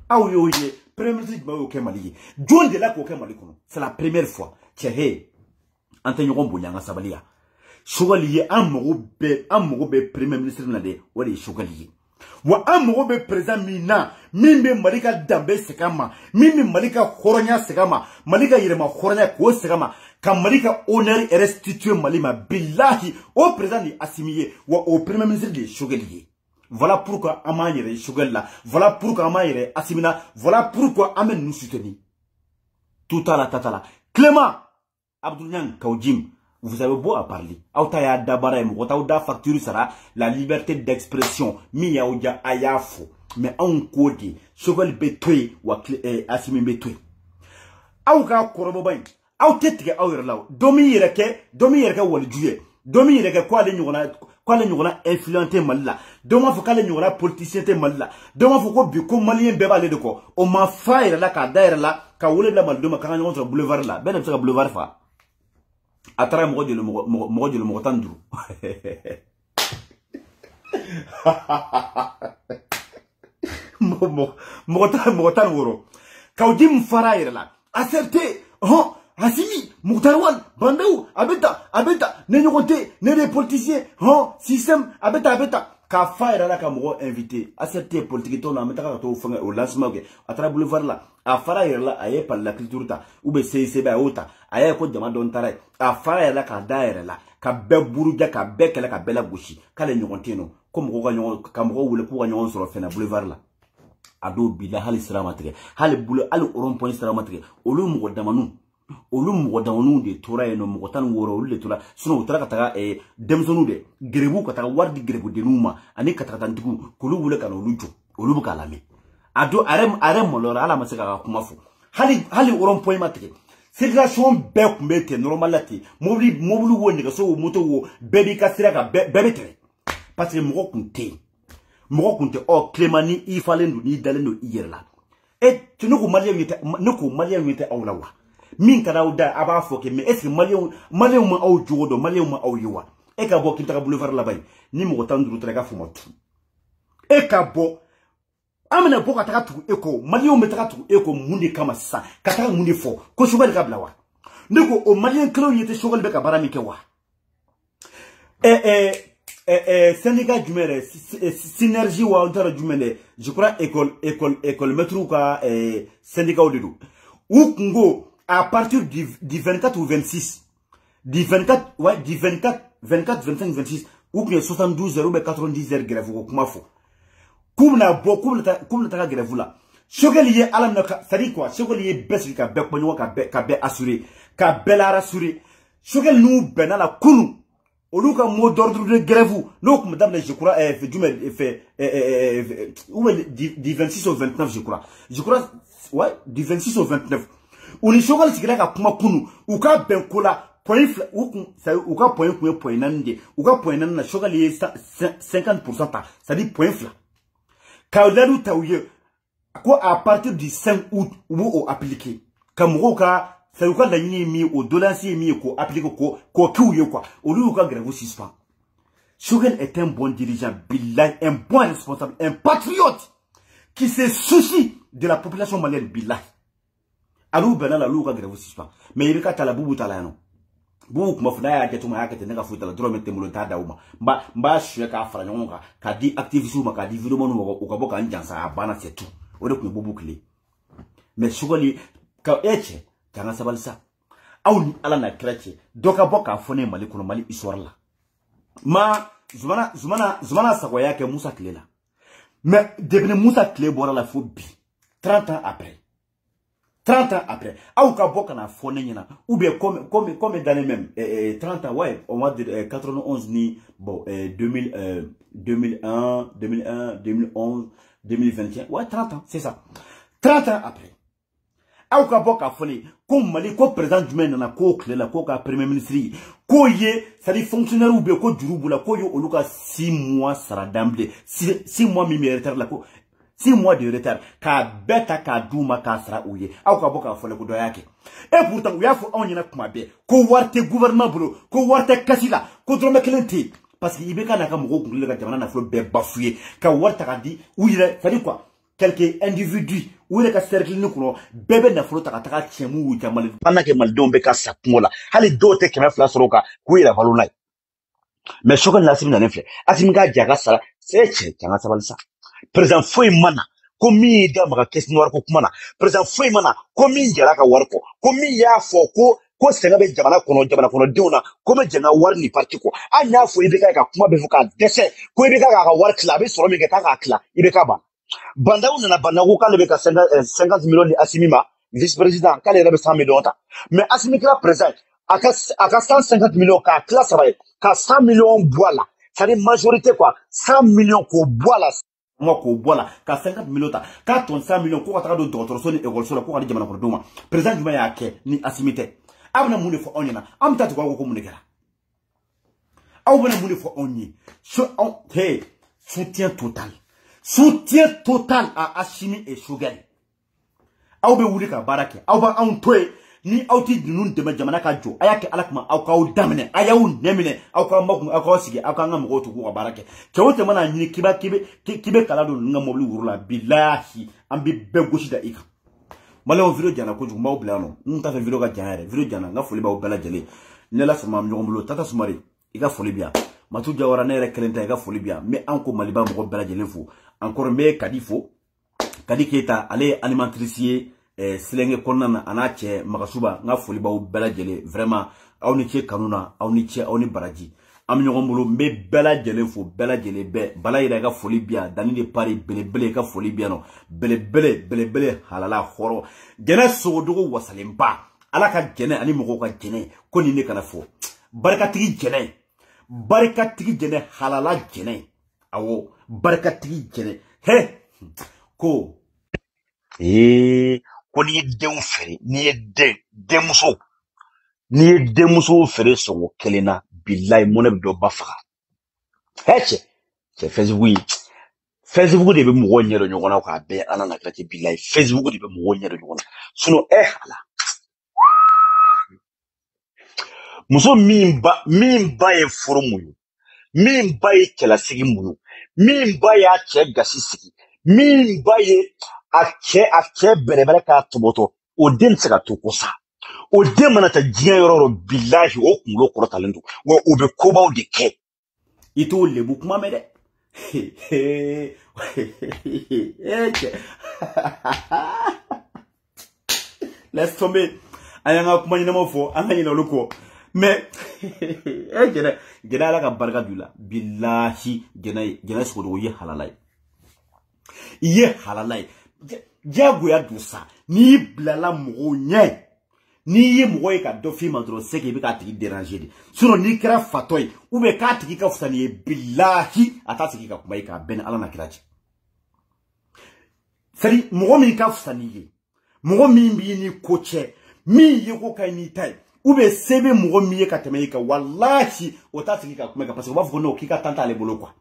Ah oui, oui, premier ministre de Mali. John de la Mali. C'est la première fois. Tiens, hey, Antonio Bouyanga Sabalia. Choguel Amoube, premier ministre de l'année, ou les Choguel. Ou Amoube, président Mina, Mimbe Malika Dambe Sekama, Mimbe Malika Horonia Segama, Malika Yerema Horonia Ko Segama, quand Malika honneur et restitué Malima Billahi, au président de Assimi, ou au premier ministre de Choguel. Voilà pourquoi Amayere Choguel là. Voilà pourquoi Amayere Assimina. Voilà pourquoi Amen nous soutenir. Tout à la tatala. Clément Abdounian Kaoudjim. Vous avez beau à parler. Aoutaya Dabarem. Aoutaya facture sera la liberté d'expression. Mi yaouja ayafo. Mais en code. Choguel betoué ou Assimi betoué. Aouga korobobain. Aoutetre aouerlao. Domi yereke wali juye. Domi yereke quoi les nyona. Quoi les nyona influenté malla. Demain faut qu'elle nyona politicien te malla. Demain faut que beaucoup malien beba le de quoi. On m'a fait là qu'à d'ailleurs là qu'à oule la mal demain quand on entre boulevard là. Ben c'est boulevard fa. Atara mo de le motandru. Motan woro. Kaudim faraire là. Acerté. Oh. Assimi, Mouktarwan, Bandou, Abeta, Nenyokote, les politiciens, système, Abeta, Kafa là, Kamoro invité, à cette politique, on a mis au lancement, à travers boulevard là, à Faraïr là, à par la culture, ou BCCB à Ota, à Yako de Madontare, à Faraïr là, Kadaire là, Kabeburuga, Kabek là, Kabela Bouchi, Kalenyotino, comme Kamro ou le Kouragnon sur le boulevard là. ado bila hali siramatike hali bulu hali rond-point siramatike olu mo damanu de tora eno mo tan woro olu de tora suno tora kataga demsonu de gerebu kataga wardi gerebu de numa ani kataga tantiku kulu bule kana olu jo olu buka lami ado arem mo lora ala masaka ka kuma fu hali rond-point matike circulation be kumbete normalati mobili woni ka so moto wo bebi ka sira ka bebete parce que mo kunte o Clémani i falendu ni dalendo iyerla et tu nuko malien yete awlawa min kana uda aba foke mais est ce malien ma aw jodo malien ma aw yiwa e ka bo kinta ka boulevard la bay ni mo tanduru treka fumatu e ka bo amena bo ka taka tu eko malien me taka tu eko mundi kama sa kata mundi fo ko shogal ka blawa ndiko o malien klo yete shogal be ka barami ke wa syndicat jumere synergie wa ontara jumele je crois école métro ka syndicat odedu ou kungo à partir du 24 ou 26 du 24 25 26 ou bien 72 heures ou 90 heures grève ko kuma fo kumna ta grève la chokeliye alam na sari quoi chokeliye bes ka be ko ka be assurer ka be la rassurer chokel nous benala kunu Oluka mot d'ordre de grève, donc madame, je crois, du 26 au 29, je crois, ouais, du 26 au 29. Ou les chogal si grève à Kumakunu, ou ka benkola, point nande, ou ka point nande, chogal 50%, ça dit point fla. Kaolalu taouye, quoi à partir du 5 août, ou au appliqué, Kamuroka, ça veut dire que mi au dollar si mi ko appliquer ko kiuye quoi au lieu que grève suspend. Choguel est un bon dirigeant, billahi, un bon responsable, un patriote qui se soucie de la population malienne, billahi. Alou benal alou ka grève suspend. Mais il ka tala bubu tala no. Bubu kuma funa ya ke tuma ya ke tenga futa la drome temulo ta dauma. Mba shwe ka fara nyonga ka di activiste ma ka di video manu ko ka boka njansa abana c'est tout. O de ku bubu clé. Mais choguel ka eche Tanga sabalsa aw ni ala na kreche doka boka fone mali kono mali histoire la ma zumana sako yake Moussa Clé mais depuis Moussa Clé bora la fo bi 30 ans après aw ka boka na fone nyina ou bien comme d'années même 30 ans ouais on va dire 91 ni bon 2001 2011 2021 ouais 30 ans c'est ça 30 ans après aw ka boka fone ko mali ko président du na ko Clé la ko ka premier ministre ko ye ça dit fonctionnaire ou bien ko durubula ko yo oluka 6 mois sara d'emblée 6 mois mi retard la ko 6 mois de retard ka beta ka duma ka sara ouye aw ka boka fone ko do yake et pourtant ya fo onyina kuma be ko warte gouvernement bulo ko warte kasila ko drome kelenti parce que ibeka na ka mo ko ngule ka jamana na flo be bafoué ka warta ka di ouire ça dit quoi quelques individus ou les cercle ni kuno bebe na folo taka chemu u jamal pana ke maldo be ka sakumola hali dote ke mafla soroka ku ira balunai mais chogal na sim na nefle asim ga jaga sala seche tanga sabalsa président foi mana komi da maka kes noir ko kumana président foi mana komi jara ka warko komi ya foko ko senga be jamana kono deuna komi jenga warni parti ko anya fo ibe ka kuma be fuka dese ko ibe ka war club be soro me ka kla ibe ka ba Bandau na Bandaou quand le bec à 50 millions d'Assimima, vice-président, quand il avait 100 millions. Mais Assimi là présent, à 150 millions, qu'à classe, qu'à 100 millions bois là. Ça dit majorité quoi, 100 millions qu'on boit là. Moi qu'on boit là, qu'à 50 millions, qu'à ton 100 millions, qu'on va d'autres sonnes et qu'on soit qu'on va dire pour demain. Président du Maya ni Assimité. Amna moune fo onyana, amta tu quoi comme nekera. Amna moune fo onyi. Hey, soutien total. Soutien total à Assimi et Choguel. Aoube Wulika Barake, Aoba Antoe, ni Auti Nun de Majamanaka Jo, Ayake Alakma, Aukao Damine, Ayaou Nemine, Auka Mokum, Aukosigi, Aukanga Moto Barake. Chaote Mana ni Kibe Kalado Namolu Rula, Bilahi, Ambi Begushida Ika. Malon video Diana Koju Mau Blano, Nunta video Gajare, video Diana, Nafoliba Bella Jelly, Nella Samam Yomlo, Tata Sumari, Ika Folibia, Matu Jawaranere Kelenta, Ika Folibia, mais Anko Maliba Bella Jelefo. Encore mais Kadifo, Kadi Keta, allez alimentricier, Silenge Konan, Anache, Magasuba, Nafoliba ou Bella Jele, vraiment, Auniche Kanuna, Auniche, Auni Baraji. am ɲɔgɔn bolo n bɛ bɛɛ lajɛlen fo bɛɛ lajɛlen bɛɛ Bala yɛrɛ ka foli bi yan Dani de Paris belebele ka foli bi yan nɔ belebele halala hɔrɔn jɛnɛ sogodogo wasalenba ala ka jɛnɛ ani mɔgɔw ka jɛnɛ ko nin ne kana fɔ barikatigi jɛnɛ halala jɛnɛ awɔ barikatigi jɛnɛ he ko ko ni ye denw fere ni ye denmuso fere sɔngɔ kelen na billahi mɔnɛ bɛ dɔ ba faga cɛ Facebook de bɛ mɔgɔ ɲɛ dɔn ɲɔgɔn na k'a bɛɛ ala na kira cɛ billahi Facebook de bɛ mɔgɔ ɲɛ dɔn ɲɔgɔn na sinon hala muso min ba ye furu muɲu min ba ye cɛlasigi muɲu min ba ye a cɛ gasi sigi min ba ye a cɛ bɛrɛbɛrɛ k'a tɔbɔtɔ o den tɛ se ka to ko sa o den mana ta diɲɛ yɔrɔ yɔrɔ billahi o kunkolo kɔrɔtalen don wa o bɛ kobaw de kɛ i t'o lebu kuma mɛn dɛ laisse tomber an y'an ka kuma ɲɛnamaw fɔ an ka ɲinɛ olu kɔ mais jɛnɛ ala ka barika d'u la billahi jɛnɛ sogodogo ye halala ye jagoya don sa n'i bilala mɔgɔw ɲɛ n'i ye mɔgɔ ye ka dɔ f'i ma dɔrɔn c'est que i bɛ k'a tigi déranger de sinon n'i kɛra fatɔ ye ou bien k'a tigi ka fisa n'i ye billahi a t'a sigi ka kuma ye k'a bɛn ni ala na kira cɛ c'est à dire mɔgɔ min ka fisa n'i ye mɔgɔ min b'i ni ko cɛ min ye ko ka ɲi n'i ta ye ou bien se bɛ mɔgɔ min ye ka tɛmɛ i kan wallahi o t'a sigi ka kuma ye parce que o b'a fɔ ko non k'i ka tan t'ale bolo quoi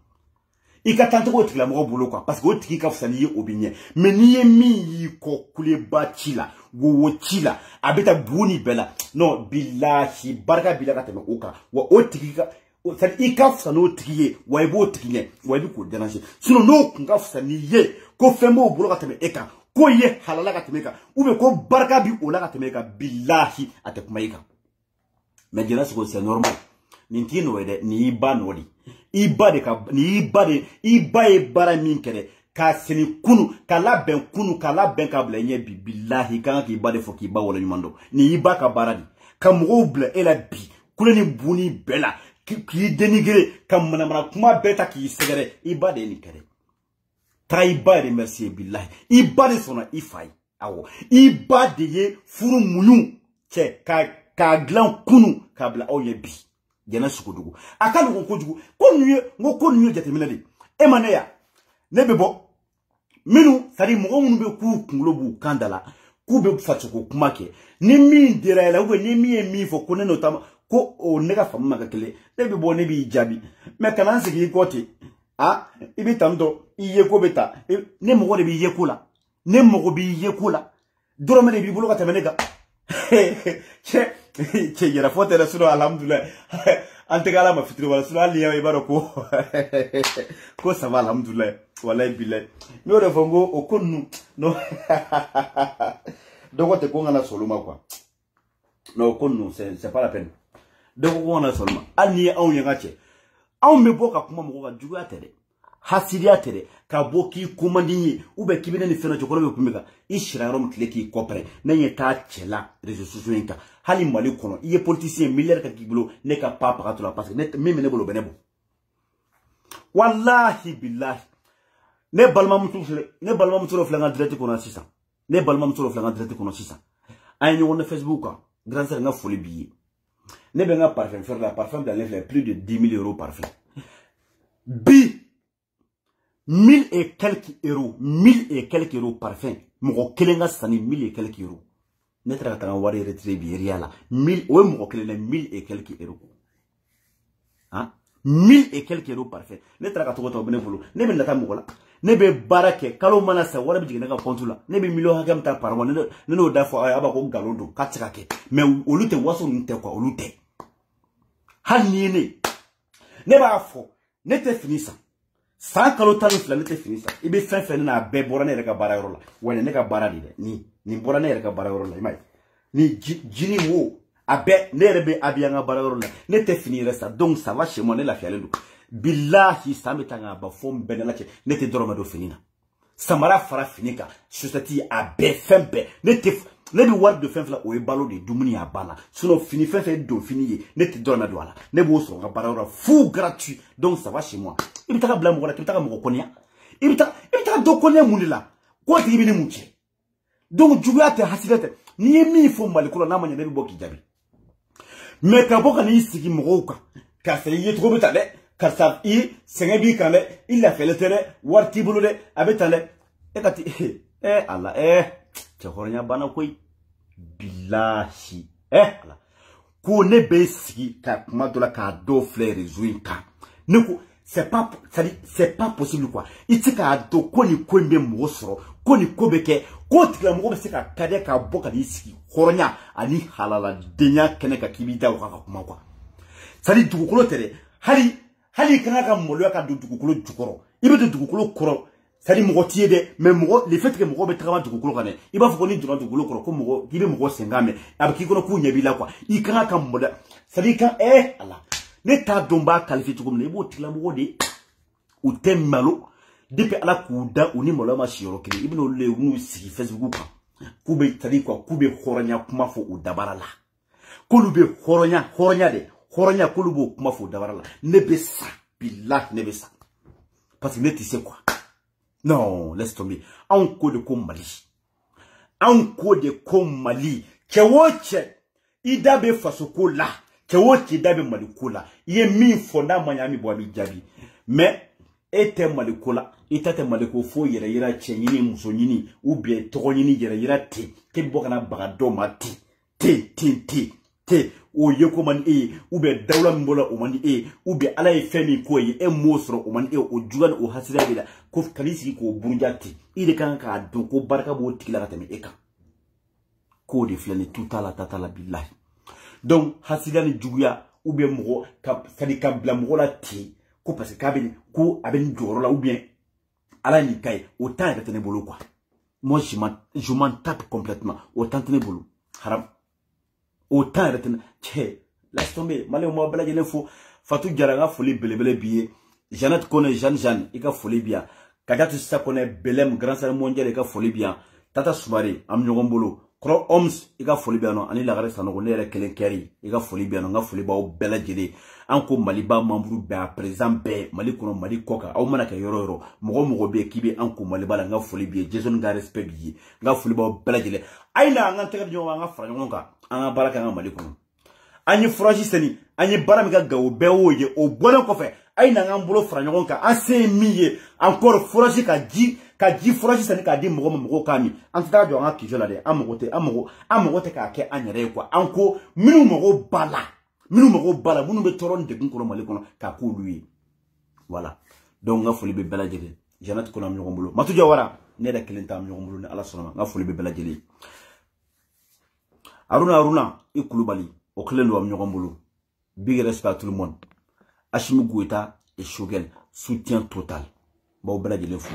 i ka tan tɔgɔ tigila mɔgɔ bolo quoi parce que o tigi ka fisa n'i ye o bɛ ɲɛ mais n'i ye min y'i kɔ kuleba ci la wowo ci la a bɛ taa buguni bɛɛ la non billahi barika b'i la ka tɛmɛ o kan wa o tigi ka i ka fisa n'o tigi ye wa i b'o tigi ɲɛ wa i bɛ k'o déranger sinon n'o kun ka fisa n'i ye ko fɛn b'o bolo ka tɛmɛ e kan ko ye halala ka tɛmɛ e kan ou bien ko barika bi o la ka tɛmɛ e kan billahi a tɛ kuma e kan mais jɛnɛ sogo c'est normal nin t'i nɔ ye dɛ nin y'i ba nɔ de i ba ye baara min kɛ dɛ k'a seni kunu k'a labɛn k'a bila ɲɛ bi billahi kan k'i ba de fɔ k'i ba wala ɲuman dɔn nin y'i ba ka baara de ka mɔgɔw bila e la bi kule ni buni bɛɛ la k'i dénigrer ka manamana kuma bɛɛ ta k'i sɛgɛrɛ i ba de ye nin kɛ dɛ taa i ba remercier billahi i ba de sɔnna i fa ye awɔ i ba de ye furu muɲu cɛ k'a dilan kunu k'a bila aw ɲɛ bi jɛnɛ sogodogo a ka nɔgɔn kojugu ko ninnu ye jateminɛ de e ma ne ya ne bɛ bɔ minnu c'est à dire mɔgɔ minnu bɛ k'u kunkolo b'u kan da la k'u bɛ fasogo kuma kɛ ni min dira e la ou bien ni min ye min fɔ ko ne n'o ta ko o ne ka faamu ma kɛ kelen ne bɛ bɔ ne b'i jaabi mais kana n sigi i kɔ ten ah i bɛ tantɔ i ye ko bɛ ta ne mɔgɔ de b'i ye ko la dɔrɔmɛ de b'i bolo ka tɛmɛ ne kan cɛ yɛrɛ fɔ tɛ dɛ sinon alhamdulilayi an tɛ ala ma fitiri wala sinon hali i b'a dɔn ko ça va alhamdulilayi walayi bilayi n y'o de fɔ n ko o ko ninnu non dɔgɔ tɛ ko n kana sɔn olu ma quoi non o ko ninnu c'est pas la peine dɔgɔ ko n kana sɔn olu ma hali ni ye anw ye n ka cɛ anw bɛ bɔ ka kuma mɔgɔ kan juguya tɛ dɛ hasidiya tɛ dɛ ka bɔ k'i ko man di ye ou bien k'i bɛ ne ni fɛn dɔ cɛkɔrɔba bɛ kun min kan i sira yɔrɔ min tile k'i kɔpɛrɛ ne ɲɛ t'a cɛ la réseaux sociaux in kan hali Mali kɔnɔ i ye politicien miliyari ka k'i bolo ne ka pa pagatɔ la parce que min bɛ ne bolo o bɛ ne bɔ wallahi billahi ne balimamuso dɔ filɛ n ka direct kɔnɔ sisan an ye ɲɔgɔn na Facebook kan grand sœur n ka foli b'i ye ne bɛ n ka parfum feere la parfum bilalen filɛ plus de 10 000 € parfum bi 1000 et quelques euros parfum mɔgɔ kelen ka sanni 1000 et quelques euros ne taara ka taa wari retiré bi riya la 1000 o ye mɔgɔ kelen na 1000 et quelques euros hein 1000 et quelques euros parfum ne taara ka tɔgɔ ta o bɛ ne bolo ne bɛ nata mɔgɔ la ne bɛ baara kɛ kalo mana sa wari bɛ jigin ne ka compte la ne bɛ million hakɛ min ta par mois ne n'o da fɔ a b'a ko nkalon don k'a tɛ se ka kɛ mais olu tɛ waso ninnu tɛ quoi olu tɛ hali ni ye ne b'a fɔ ne tɛ fini san san kalo tan ni fila ne tɛ fini san i bɛ fɛn fɛn ne n'a bɛɛ bɔra ne yɛrɛ ka baara yɔrɔ la wa ne ka baara de dɛ nin bɔra ne yɛrɛ ka baara yɔrɔ la i m'a ye ni jini wo a bɛɛ ne yɛrɛ bɛ habillé an ka baara yɔrɔ la ne tɛ fini yɛrɛ san donc ça va chez moi ne lafiyalen don billahi san bɛ taa k'a ban fo n bɛɛ la cɛ ne tɛ dɔrɔmɛ don fini na samara fara fini kan chaussette a bɛɛ fɛn bɛɛ ne tɛ ne bi wari de fɛn fila o ye balo de dumuni a bana sinon fini fɛn fɛn don fini ye ne tɛ dɔrɔmɛ don a la ne b'o sɔrɔ n ka baara yɔrɔ fou gratuit donc ça va chez moi i bɛ taga bila mɔgɔ la k'i bɛ taga mɔgɔ kɔniya i bɛ taga dɔ kɔniya mun de la k'o tigi bɛ ne mun cɛ donc juguya tɛ hasida tɛ n'i ye min fɔ Maliko la n'a ma ɲɛ ne bɛ bɔ k'i jaabi mais ka bɔ ka n'i sigi mɔgɔw kan karisa i ye cogo bɛ ta dɛ karisa i sɛgɛn b'i kan dɛ i lafiyalen tɛ dɛ wari t'i bolo dɛ a bɛ tan dɛ e ka ti ala cɛ hɔrɔnya bana koyi bilahi ala ko ne bɛ sigi ka kuma dɔ la k'a dɔw filɛ réseau in kan ne ko c'est pas possible quoi i tɛ k'a dɔn ko nin ko in bɛ mɔgɔ sɔrɔ ko nin ko bɛ kɛ ko tigilamɔgɔ bɛ se ka kadiya k'a bɔ ka n'i sigi hɔrɔnya ani halaladenya kɛnɛ kan k'i b'i da o kan ka kuma quoi dugukolo tɛ dɛ hali i kan ka maloya ka don dugukolo jukɔrɔ i bɛ don dugukolo kɔrɔ mɔgɔ t'i ye dɛ mais mɔgɔ le fait que mɔgɔ bɛ tagama dugukolo kan dɛ i b'a fɔ ko ni donna dugukolo kɔrɔ ko mɔgɔ k'i bɛ mɔgɔ senkan mɛn a bɛ k'i kɔnɔ k'u ɲɛ b'i la quoi i kan ka maloya i kan ala ne t'a dɔn b'a qualifier cogo min na i b'o tigilamɔgɔ de u tɛ malo depuis ala k'u da u ni maloya ma si yɔrɔ kelen i bɛna olu le n'u sigi Facebook kan k'u bɛ k'u bɛ hɔrɔnya kuma fɔ u dabara la k'olu bɛ hɔrɔnya de hɔrɔnya k'olu b'o kuma fɔ u dabara la ne bɛ sa bilahi ne bɛ sa parce que ne tɛ se quoi non laisse tomber anw ko de ko Mali cɛ o cɛ i da bɛ faso ko la cɛ o cɛ da bɛ Mali ko la i ye min fɔ n'a ma ɲɛ an bɛ bɔ a bɛ jaabi mais e tɛ Mali ko la i ta tɛ Mali ko fo yɛrɛ yira cɛ ɲini muso ɲini ou bien tɔgɔ ɲini yɛrɛ yira ten k'e bɛ bɔ ka na baga dɔ ma ten o ye ko man e ou bien dawla min bɔra o man e ou bien ala ye fɛn min k'o ye e m'o sɔrɔ o man e o juguya ni o hasida de la ko kan'i sigi k'o buruja ten i de kan k'a dɔn ko barika b'o tigi la ka tɛmɛ e kan k'o de filɛ nin tu t'a la ta t'a la bilahi donc hasida ni juguya ou bien mɔgɔ ka bila mɔgɔ la ten ko parce que ko a bɛ nin jɔyɔrɔ la ou bien ala ni ka ye o temps yɛrɛ tɛ ne bolo quoi moi je m'en tape complètement o temps tɛ ne bolo haram o temps yɛrɛ tɛ ne cɛ laisse tomber maliyɛnw ma bɛɛ lajɛlen fo Fatou Diarra n ka foli belebele b'i ye Jeannette Kone Jeanne i ka foli bi yan Kadiatou Sisa Kone Belem Grand Sœur Mondial i ka foli bi yan Tata Soumare an bɛ ɲɔgɔn bolo Kɔrɔ Homs i ka foli bi yan nɔ ani Lagare Sanogo ne yɛrɛ kelen kɛri i ka foli bi yan nɔ n ka foli b'aw bɛɛ lajɛlen an ko Maliba membre bɛɛ a président bɛɛ Mali kɔnɔ Mali kɔ kan aw mana kɛ yɔrɔ yɔrɔ mɔgɔ bɛ k'i bɛ an ko Maliba la n ka foli b'i ye Jason ka respect b'i ye n ka foli b'aw bɛɛ lajɛlen a ye na an ka tɛgɛ di ɲɔgɔn an ka fara ɲɔgɔn kan an ka baara kɛ an ka Mali kɔnɔ an ye foraji seni an ye baara min ka Gawo bɛɛ y'o ye o bɔlen kɔfɛ a ye na an bolo fara ɲɔgɔn kan an se ye min ye encore foraji ka ji foraji seni k'a di mɔgɔ ma mɔgɔw k'a min an tɛ taa jɔ an ka kijo la dɛ an mago tɛ k'a kɛ an yɛrɛ ye quoi an ko minnu mago b'a la minnu bɛ tɔɔrɔ ni degun kɔnɔ Mali kɔnɔ k'a k'olu ye voilà donc n ka foli bɛ bɛɛ lajɛlen Jeannette Kone an bɛ ɲɔgɔn bolo Matou Diawara ne yɛrɛ kelen t'an bɛ ɲɔgɔn bolo ni ala sɔnna ma n ka foli bɛ bɛɛ lajɛlen Haruna i Kulubali o kelen don an bɛ ɲɔgɔn bolo big respect à tout le monde Assimi Goïta et Choguel soutien total b'aw bɛɛ lajɛlen fo